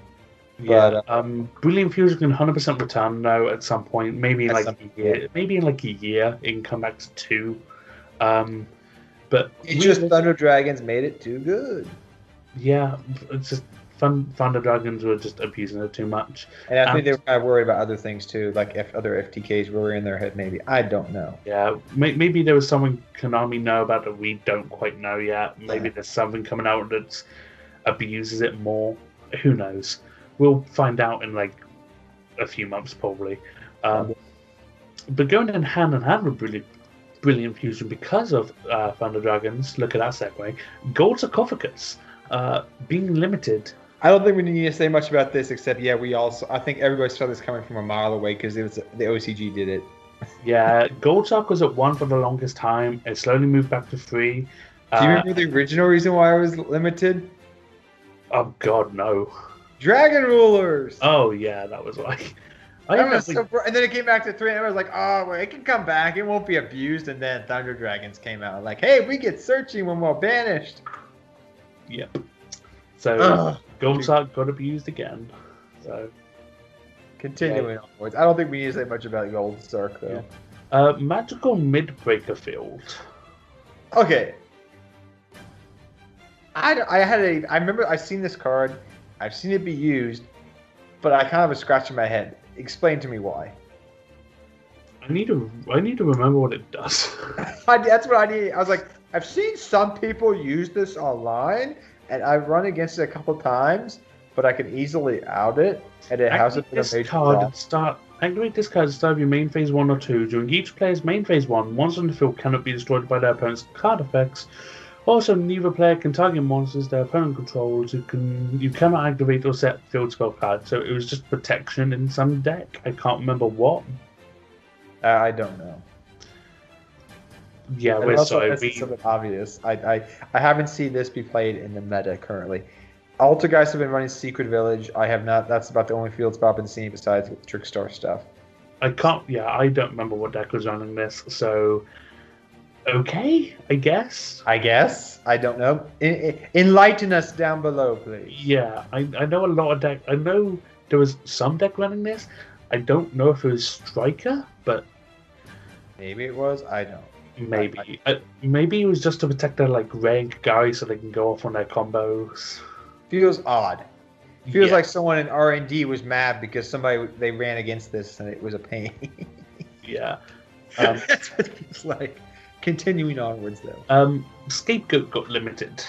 Yeah. But, Brilliant Fusion can 100% return though at some point. Maybe in like a year. Maybe in like a year, it can come back to 2. But it's just Thunder Dragons made it too good. Yeah, it's just Thunder Dragons were just abusing it too much. And I think they were kind of worried about other things too, like if other FTKs were in their head. Maybe I don't know. Yeah, maybe there was something Konami know about that we don't quite know yet. Maybe there's something coming out that abuses it more. Who knows? We'll find out in like a few months probably. But going in hand with Brilliant Fusion because of Thunder Dragons. Look at that segue. Gold Sarcophagus being limited. I don't think we need to say much about this, except I think everybody saw this coming from a mile away because it was the OCG did it. Yeah, Gold Sarc was at 1 for the longest time. It slowly moved back to 3. Do you remember the original reason why it was limited? Oh God, no. Dragon Rulers. Oh yeah, that was like. And then it came back to 3, and I was like, oh, well, it can come back. It won't be abused. And then Thunder Dragons came out like, hey, we get searching when we're banished. Yep. So Gold Sarc got abused again. So continuing onwards. I don't think we need to say much about Gold Sarc though. Yeah. Magical Midbreaker Field. Okay. I remember I've seen this card. I've seen it be used, but I kind of have a scratch in my head. Explain to me why. I need to remember what it does. That's what I need. I was like, I've seen some people use this online, and I've run against it a couple times, but I can easily out it, and it hasn't been a major problem. Activate this card at the start of your main phase 1 or 2. During each player's main phase 1, monsters on the field cannot be destroyed by their opponent's card effects. Also, neither player can target monsters their opponent controls. You cannot activate or set field spell cards. So it was just protection in some deck. I can't remember what. I don't know. Yeah, we're sorry. It's something obvious. I haven't seen this be played in the meta currently. Alter guys have been running Secret Village. I have not. That's about the only field spell I've been seeing besides with the Trickstar stuff. I don't remember what deck was running this. So. Okay, I guess. I don't know. Enlighten us down below, please. Yeah, I know a lot of deck. I know there was some deck running this. I don't know if it was Striker, but maybe it was. I don't. Maybe. Maybe it was just to protect their rank guys so they can go off on their combos. Feels odd. Feels like someone in R&D was mad because they ran against this and it was a pain. Yeah. That's what it feels like. Continuing onwards, though. Scapegoat got limited.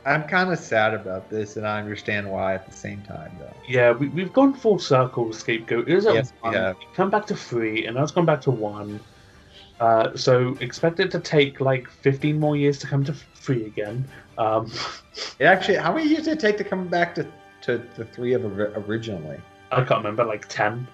I'm kind of sad about this, and I understand why at the same time, though. Yeah, we've gone full circle with Scapegoat. It was at 1, yeah. Come back to 3, and now it's gone back to 1. So expect it to take 15 more years to come to 3 again. It actually, how many years did it take to come back to the 3 of originally? I can't remember, 10.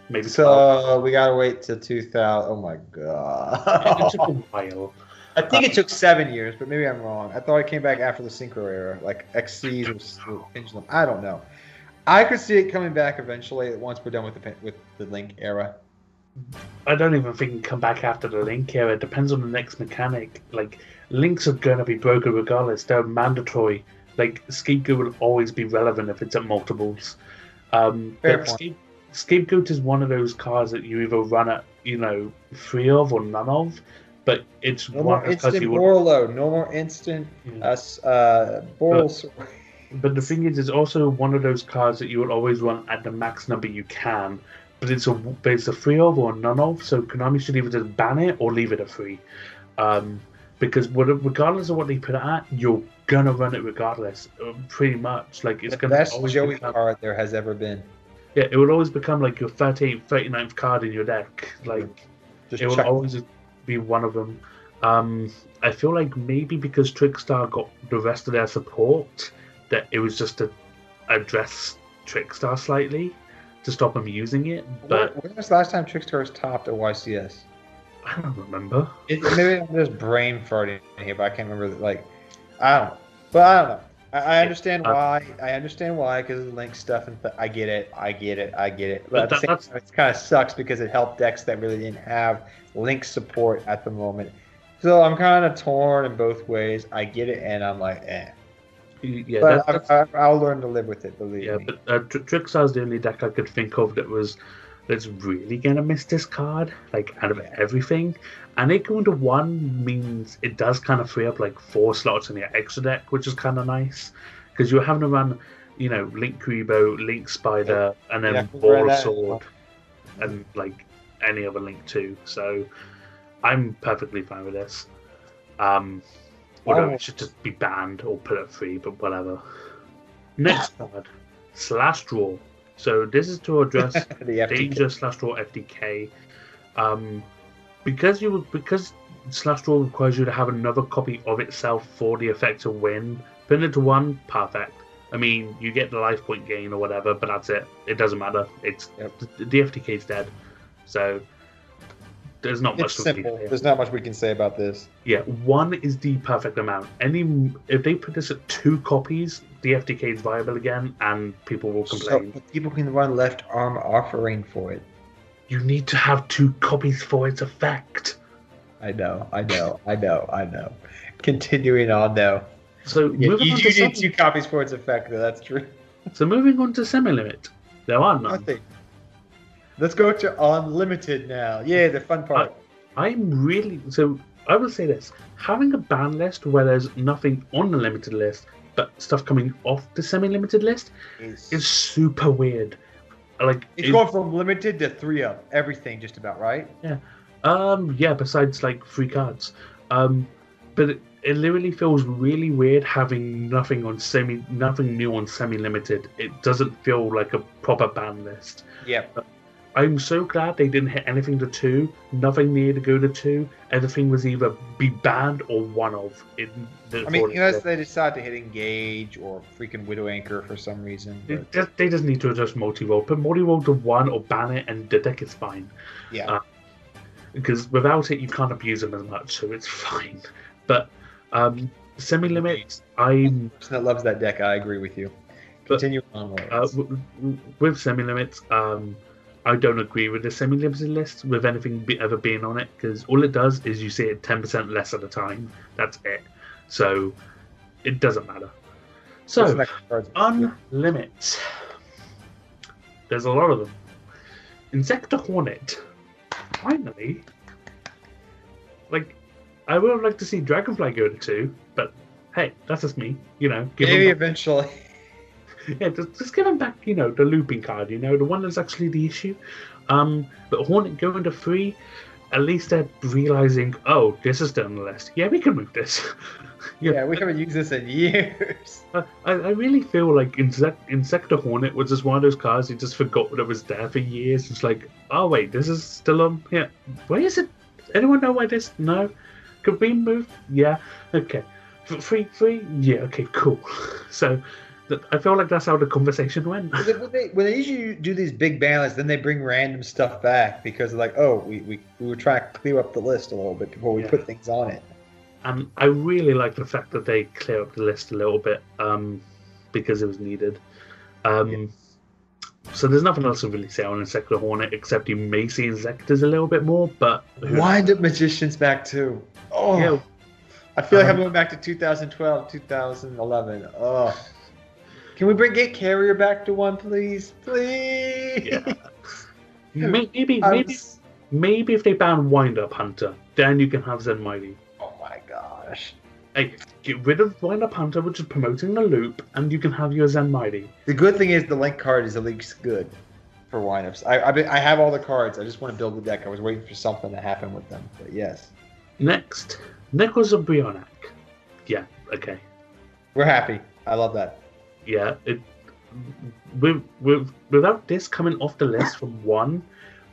Maybe so 12. We gotta wait till 2000. Oh my god! It took a while. I think it took 7 years, but maybe I'm wrong. I thought it came back after the Synchro era, like XCs or Pendulum. I don't know. I could see it coming back eventually once we're done with the Link era. I don't even think it can come back after the link era. It depends on the next mechanic. Like, links are going to be broken regardless. They're mandatory. Like, Scapegoat will always be relevant if it's at multiples. Fair But point. Scapegoat is one of those cards that you either run at, three of or none of. But it's No one more of those cards instant you would. Borlo. No more instant Boral Sword. But the thing is, it's also one of those cards that you will always run at the max number you can. But it's a free of or a none of, so Konami should either just ban it or leave it a free. Because regardless of what they put it at, you're gonna run it regardless. Pretty much, like it's The gonna best always Joey become, card there has ever been. yeah, it will always become like your 38th, 39th card in your deck. Like Just it will check. always be one of them. I feel like maybe because Trickstar got the rest of their support, that it was just to address Trickstar slightly to stop them using it. But When was the last time Trickstar was topped at YCS? I don't remember. Maybe I'm just brain farting here, but I can't remember. Like, I don't know. But I don't know. I understand why. I understand why, because of the link stuff, and I get it. I get it. I get it. But at the same time, it kind of sucks because it helped decks that really didn't have link support at the moment. So I'm kind of torn in both ways. I get it, and I'm like, eh. Yeah, but I'll learn to live with it. Believe me. But Trickstar's the only deck I could think of that's really gonna miss this card, like out of everything. And it going to 1 means it does kind of free up like 4 slots in your extra deck, which is kind of nice because you're having to run, Link Kuribo, Link Spider, and then Ball Sword, and like any other Link too. So I'm perfectly fine with this. Although it should just be banned or put at free, but whatever. Next card, Slash Draw. So this is to address Danger Slash Draw FDK. Because Slash Draw requires you to have another copy of itself for the effect to win. Putting it to 1, perfect. I mean, you get the life point gain or whatever, but that's it. It doesn't matter. The FDK is dead. So there's not much. Simple. There's not much we can say about this. Yeah, 1 is the perfect amount. If they put this at 2 copies, the FDK is viable again, and people will complain. So people can run left arm offering for it. You need to have 2 copies for its effect. I know. Continuing on, though. So you need 2 copies for its effect, though. That's true. So moving on to semi-limit, there are none. Nothing. Let's go to unlimited now. Yeah, the fun part. I will say this: having a ban list where there's nothing on the limited list, but stuff coming off the semi-limited list is super weird. Like it's going from limited to 3 of everything, just about, right? Yeah. Yeah. Besides like 3 cards. But it literally feels really weird having nothing new on semi-limited. It doesn't feel like a proper ban list. Yeah. I'm so glad they didn't hit anything to 2. Nothing needed to go to 2. Everything was either be banned or 1 of. Unless they decide to hit Engage or freaking Widow Anchor for some reason. They just need to adjust multi-roll. Put multi-roll to 1 or ban it, and the deck is fine. Yeah. Because without it, you can't abuse them as much, so it's fine. But semi-limit, that loves that deck. I agree with you. Continue onwards. With semi-limits, I don't agree with the semi-limited list with anything ever being on it, because all it does is you see it 10% less at a time. That's it. So it doesn't matter. So unlimit. There's a lot of them. Insector Hornet. Finally. Like, I would have liked to see Dragonfly go to 2, but hey, that's just me. Maybe eventually. Yeah, just give him back, the looping card, the one that's actually the issue. But Hornet going to 3, at least they're realizing, oh, this is still on the list. Yeah, we can move this. Yeah, we haven't used this in years. I really feel like Insector Hornet was just one of those cards you just forgot that it was there for years. It's like, oh wait, this is still on here. Where is it? Anyone know where this? No? Could we move? Yeah. Okay. Free? Yeah, okay, cool. So I feel like that's how the conversation went. When they usually do these big bans, then they bring random stuff back because they're like, oh, we were trying to clear up the list a little bit before we put things on it. And I really like the fact that they clear up the list a little bit because it was needed. So there's nothing else to really say on Insector Hornet, except you may see Insectors a little bit more, but... Wind Up Magician's back too. Oh, yeah. I feel like I'm going back to 2012, 2011. Oh. Can we get Carrier back to 1, please? Please! Yeah. Maybe if they ban Wind Up Hunter, then you can have Zen Mighty. Oh my gosh. Hey, get rid of Wind Up Hunter, which is promoting the loop, and you can have your Zen Mighty. The good thing is the Link card is at least good for windups. I have all the cards. I just want to build the deck. I was waiting for something to happen with them, but yes. Next, Necros of Brionac. Yeah, okay. We're happy. I love that. Yeah, without this coming off the list from 1,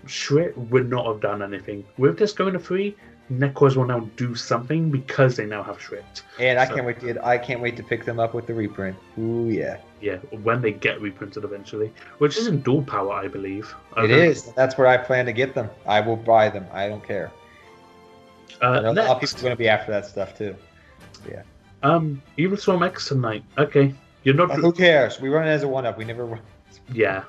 Shrit would not have done anything. With this going to 3, Necros will now do something because they now have Shrit. And I can't wait to pick them up with the reprint. Ooh yeah. Yeah, when they get reprinted eventually, which is in dual power, I believe. It is. That's where I plan to get them. I will buy them. I don't care. I know a lot of people are going to be after that stuff too. Yeah. Evil Swarm X tonight. Okay, you're not. Who cares? We run it as a 1-up. We never run. Yeah.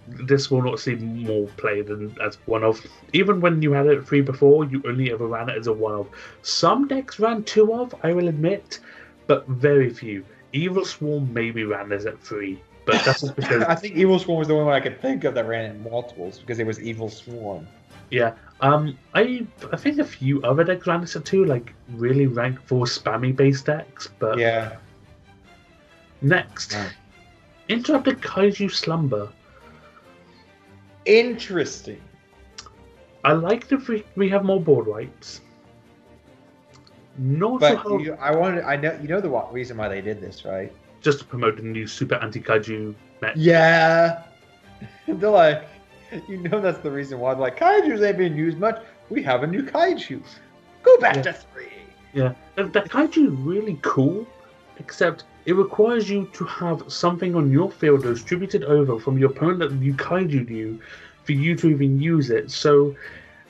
This will not see more play than as 1-of. Even when you had it at 3 before, you only ever ran it as a 1-of. Some decks ran 2-of, I will admit, but very few. Evil Swarm maybe ran this at 3, but that's just because... I think Evil Swarm was the only one I could think of that ran in multiples, because it was Evil Swarm. Yeah, I think a few other decks ran this at 2, like really rank 4 spammy-based decks, but... Yeah. Next, Interrupted Kaiju Slumber. Interesting. I like that we have more board wipes. Not but so you know the reason why they did this, right? Just to promote the new Super Anti-Kaiju mech. Yeah. They're like, that's the reason why. They're like, Kaijus ain't being used much. We have a new Kaiju. Go back to 3. Yeah, that Kaiju is really cool, except it requires you to have something on your field distributed over from your opponent that you Kaiju you for you to even use it. So,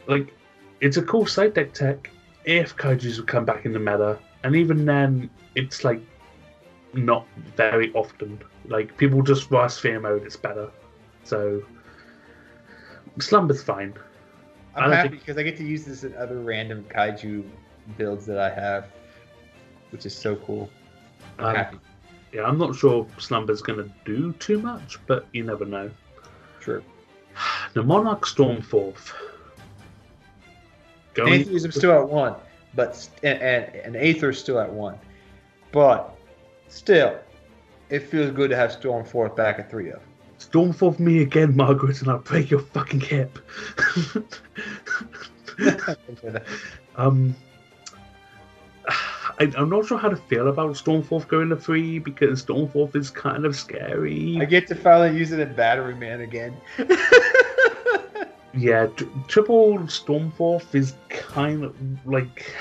like, it's a cool side deck tech if Kaijus would come back in the meta, and even then, it's like not very often. Like, people just rush Sphere mode, it's better. So, Slumber's fine. I'm happy because I get to use this in other random Kaiju builds that I have, which is so cool. I'm happy. Yeah, I'm not sure Slumber's going to do too much, but you never know. True. The Monarch Stormforth. Aether's still at 1, but and Aether's still at 1, but still, it feels good to have Stormforth back at 3 of. Stormforth me again, Margaret, and I'll break your fucking hip. I'm not sure how to feel about Stormforth going to 3 because Stormforth is kind of scary. I get to finally use it in Battery Man again. Yeah, triple Stormforth is kind of like...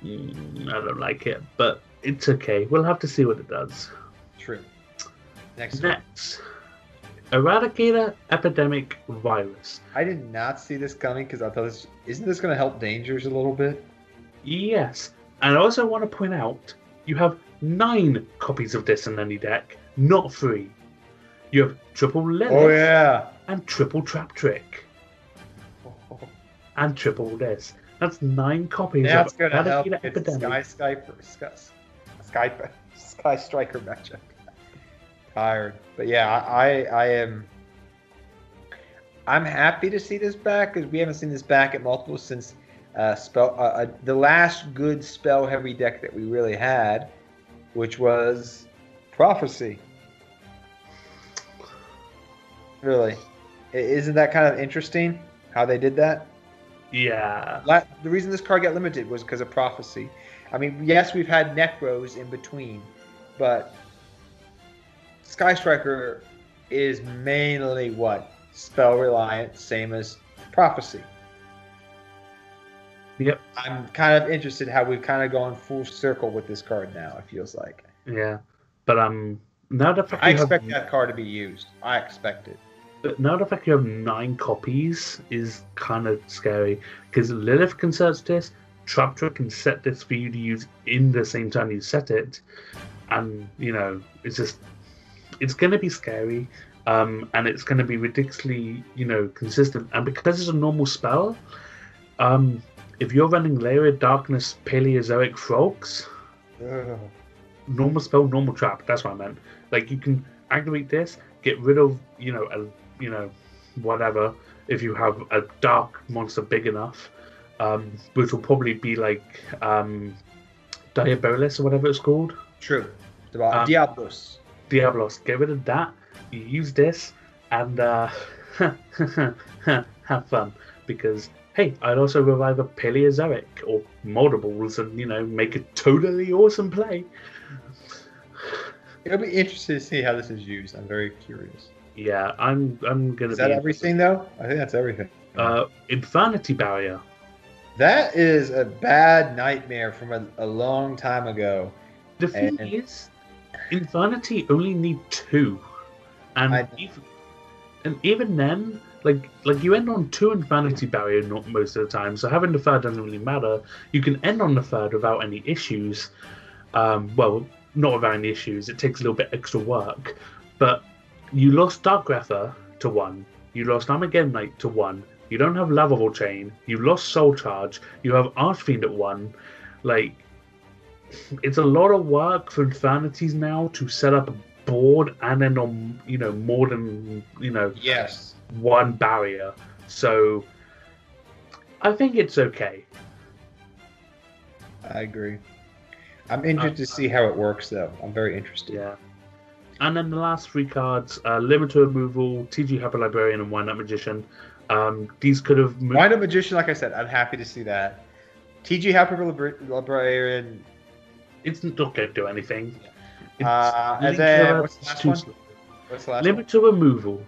I don't like it, but it's okay. We'll have to see what it does. True. Next, Eradicator Epidemic Virus. I did not see this coming because I thought isn't this going to help Dangers a little bit? Yes, and I also want to point out you have 9 copies of this in any deck, not 3. You have triple Lilith. Oh yeah. And triple Trap Trick. And triple this. That's 9 copies of Eradicator Epidemic. Sky Striker matchup. Tired, but yeah, I'm happy to see this back because we haven't seen this back at multiple since the last good spell heavy deck that we really had, which was Prophecy. Really, isn't that kind of interesting how they did that? Yeah. The reason this card got limited was because of Prophecy. I mean, yes, we've had Necros in between, but Sky Striker is mainly what? Spell reliant, same as Prophecy. Yep. I'm kind of interested how we've kind of gone full circle with this card now, it feels like. Yeah. But now the fact I expect that card to be used. I expect it. But now the fact you have 9 copies is kind of scary. Because Lilith can search this, Trap Trick can set this for you to use in the same time you set it. And, it's it's going to be scary, and it's going to be ridiculously, consistent. And because it's a normal spell, if you're running Layer of Darkness Paleozoic Frogs, normal spell, normal trap. That's what I meant. Like, you can activate this, get rid of, whatever, if you have a dark monster big enough, which will probably be like Diabolus or whatever it's called. True. Diablos. Diablos. Get rid of that. You use this, and have fun. Because, hey, I'd also revive a Paleozoic or multiples and, make a totally awesome play. It'll be interesting to see how this is used. I'm very curious. Yeah, I'm gonna. Is that everything though? I think that's everything. Infinity Barrier. That is a bad nightmare from a long time ago. The thing is, Infinity only need 2, and even then, like you end on 2 Infinity Barrier not most of the time. So having the third doesn't really matter. You can end on the third without any issues. Well, not without any issues. It takes a little bit extra work, but you lost Dark Wraither to 1. You lost Armageddon Knight to 1. You don't have Lovable Chain. You lost Soul Charge. You have Archfiend at 1. Like, it's a lot of work for Infinities now to set up a board and then on, more than, yes, 1 barrier. So, I think it's okay. I agree. I'm interested to see how it works, though. I'm very interested. Yeah. And then the last 3 cards, Limiter Removal, TG Hyper Librarian, and Wind Up Magician. These could have moved. Wind Up Magician, like I said, I'm happy to see that. TG Hyper Librarian. It's not going to do anything. And then, what's the last one? What's the last Limiter Removal.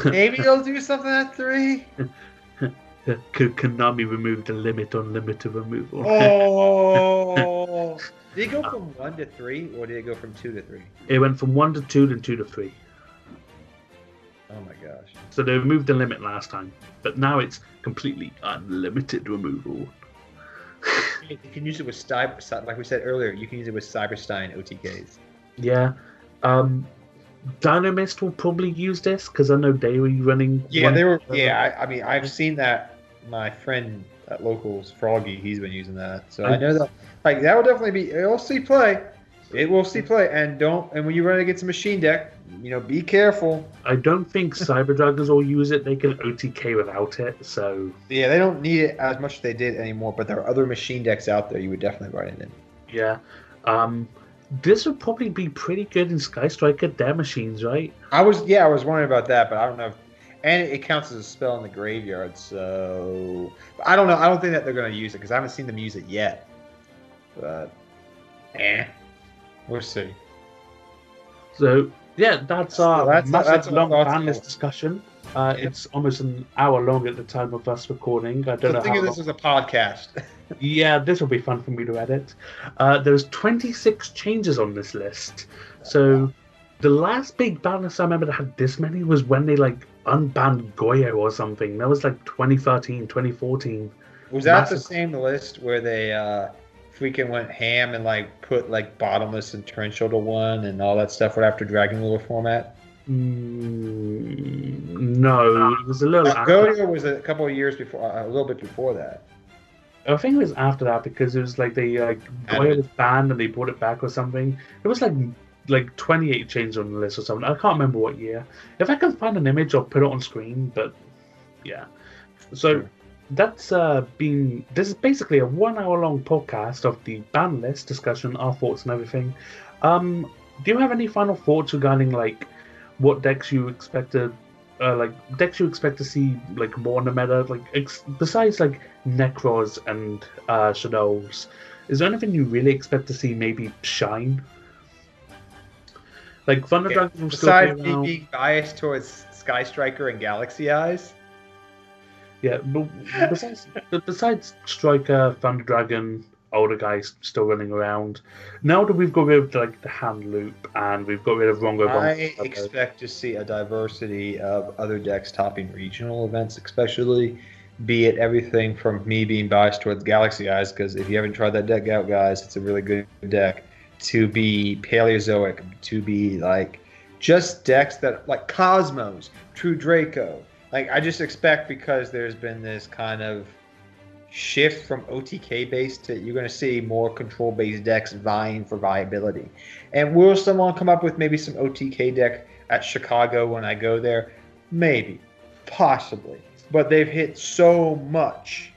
Maybe it'll do something at 3? Konami removed a limit on Limiter Removal. Oh! Did it go from 1 to 3, or did it go from 2 to 3? It went from 1 to 2, then 2 to 3. Oh my gosh. So they removed the limit last time, but now it's completely unlimited removal. You can use it with like we said earlier, you can use it with Cyber-Stein OTKs. Yeah. Dynamist will probably use this, because I know they were running... Yeah, they were. Yeah, I mean, I've seen that. My friend at Locals, Froggy, he's been using that. So I know that. Like, that will definitely be... It will see play. It will see play. And when you run against a machine deck, be careful. I don't think Cyber Dragons will use it. They can OTK without it, so... Yeah, they don't need it as much as they did anymore, but there are other machine decks out there you would definitely run it in. Yeah. This would probably be pretty good in Sky Striker, their machines, right? I was wondering about that, but I don't know. And it counts as a spell in the graveyard, so... I don't know. I don't think that they're going to use it, because I haven't seen them use it yet. But... We'll see. So, yeah, that's our massive long Banlist discussion. It's almost an hour long at the time of us recording. I don't know. Think of this as a podcast. Yeah, this will be fun for me to edit. There's 26 changes on this list. So the last big Banlist I remember that had this many was when they unbanned Goyo or something. That was 2013, 2014. Was that the same list where they freaking went ham and put Bottomless and Torrential to 1 and all that stuff right after Dragon Ruler format? No, it was a little. Goyo was a couple of years before, a little bit before that. I think it was after that, because it was Goyo was banned and they brought it back or something. It was 28 changes on the list or something. I can't remember what year. If I can find an image, I'll put it on screen. But yeah, so that's this is basically a 1 hour long podcast of the ban list discussion, our thoughts and everything. Do you have any final thoughts regarding what decks you expect to see more in the meta, besides Necros and Shadows? Is there anything you really expect to see maybe shine? Thunder Dragons will still be around. Besides me being biased towards Sky Striker and Galaxy Eyes. Yeah, but besides Striker, Thunder Dragon, older guys still running around. Now that we've got rid of the hand loop and we've got rid of Rongo, I expect to see a diversity of other decks topping regional events, especially. Be it everything from me being biased towards Galaxy Eyes, because if you haven't tried that deck out, guys, it's a really good deck. To be Paleozoic, to be just decks that like Cosmos, True Draco. Like I just expect because there's been this kind of shift from OTK based to you're going to see more control based decks vying for viability. And will someone come up with maybe some OTK deck at Chicago when I go there? Maybe, possibly. But they've hit so much.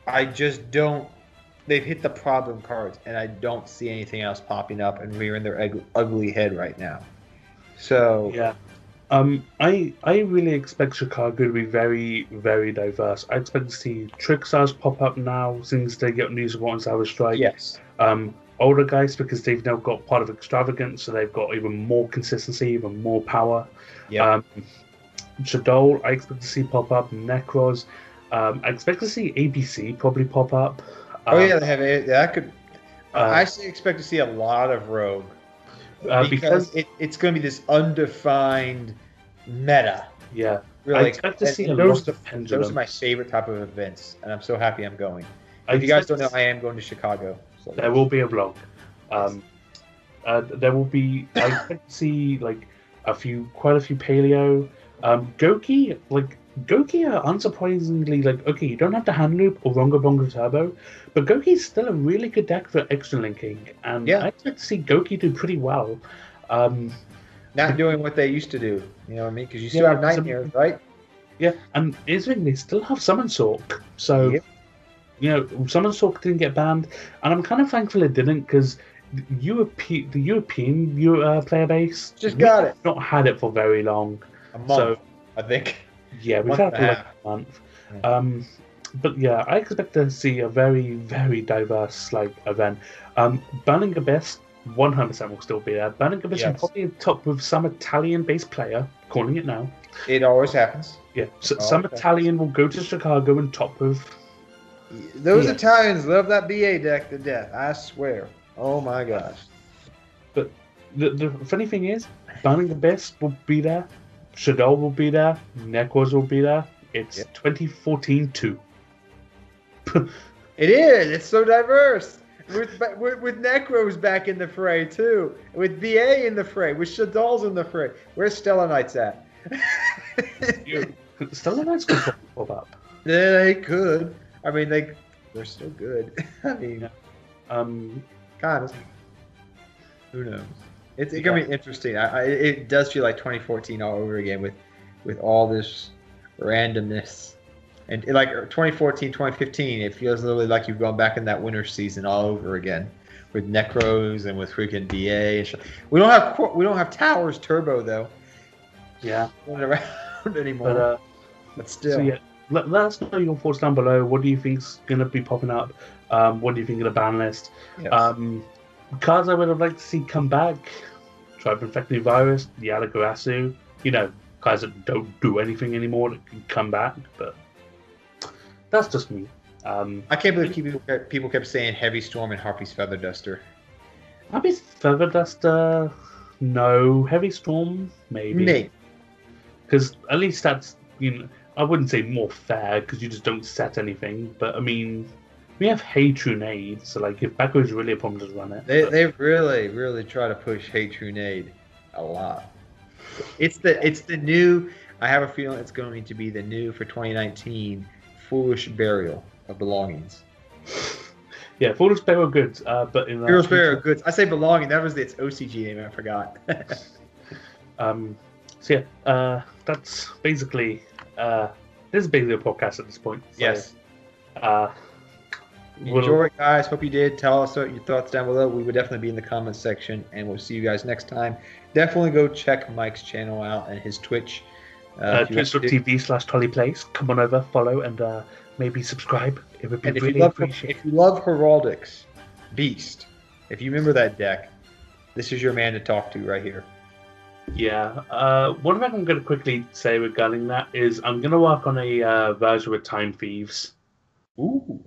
I just don't. They've hit the problem cards, and I don't see anything else popping up and rearing their ugly head right now. So yeah. I really expect Chicago to be very, very diverse. I expect to see Trickstars pop up now since they get news of One Cyber-Strike. yes, Older guys because they've now got part of Extravagance, so they've got even more consistency, even more power. yeah. Shadol, I expect to see pop up. Necros, I expect to see ABC probably pop up. Oh yeah, they have that could. I expect to see a lot of Rogue. Because it's going to be this undefined meta. Yeah, really. I expect to see a those lot of Pendulum. Those are my favorite type of events, and I'm so happy I'm going. If you guys don't know, I am going to Chicago. So there will be a vlog. There will be. I expect to see like quite a few Paleo. Goki are unsurprisingly like okay. You don't have to hand loop or Rongo Bongo Turbo, but Goki is still a really good deck for extra linking, and I expect to see Goki do pretty well. Not doing what they used to do, you know what I mean? Because you still have Nightmares, right? Yeah, and Isring, they still have Summon Sork, so you know Summon Sork didn't get banned, and I'm kind of thankful it didn't because the European player base just got it. Not had it for very long. A month, I think. Yeah, we've had it for like a month. Yeah. But yeah, I expect to see a very, very diverse like event. Burning Abyss 100% will still be there. Burning Abyss will probably on top with some Italian-based player. Calling it now. It always happens. Yeah, so some Italian will go to Chicago and top with. Those Italians love that BA deck to death. I swear. Oh my gosh. But the funny thing is, Burning Abyss will be there. Shadow will be there. Necros will be there. It's 2014 too. It is. It's so diverse. With Necros back in the fray too. With BA in the fray. With Shadol's in the fray. Where's Stella Knights at? Stella Knights could pop up. Yeah, they could. I mean, they're still good. I mean, kind of. Who knows? It's gonna be interesting. It does feel like 2014 all over again with all this randomness, and like 2014, 2015, it feels literally like you've gone back in that winter season all over again with Necros and with freaking DA. And we don't have Towers Turbo though. Yeah, not around anymore. But still. So yeah, let us know your thoughts down below. What do you think's gonna be popping up? What do you think of the ban list? Yes. Cards I would have liked to see come back. Tribe Infecting Virus, Yalagarasu, you know, guys that don't do anything anymore that can come back, but that's just me. I can't believe people kept saying Heavy Storm and Harpy's Feather Duster. Harpy's Feather Duster, no. Heavy Storm, maybe. Because at least that's, you know, I wouldn't say more fair because you just don't set anything, but I mean, we have Hey Trunade, so like if Backrow is really a problem, just run it. They really, really try to push Hey Trunade a lot. It's the new. I have a feeling it's going to be the new for 2019 Foolish Burial of Belongings. Yeah, Foolish Burial Goods, but in Foolish Burial Goods. I say Belonging. That was its OCG name. I forgot. So yeah, that's basically this is basically a podcast at this point. So, yes. Enjoy it, guys. Hope you did. Tell us your thoughts down below. We would definitely be in the comments section, and we'll see you guys next time. Definitely go check Mike's channel out and his Twitch. Twitch.tv/TollyPlays. Come on over, follow, and maybe subscribe. It would be really appreciated. If you love Heraldics, Beast, if you remember that deck, this is your man to talk to right here. Yeah. One thing I'm going to quickly say regarding that is I'm going to work on a version with Time Thieves. Ooh.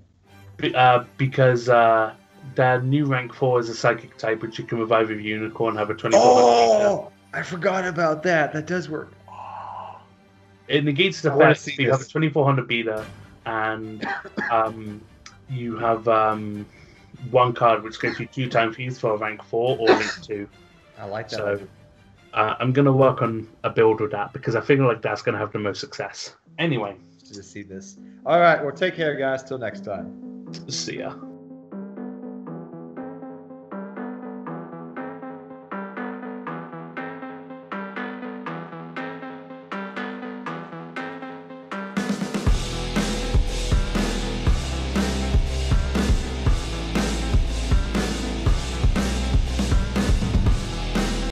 Because their new rank 4 is a psychic type, which you can revive with Unicorn, have a 24. Oh, I forgot about that. That does work. Oh. It negates the fact that you have a 2400 beater, and you have one card which gives you 2 Time Thieves for a rank 4 or rank 2. I like that. So I'm going to work on a build with that because I feel like that's going to have the most success. Anyway. To see this. All right. Well, take care, guys. Till next time. See ya.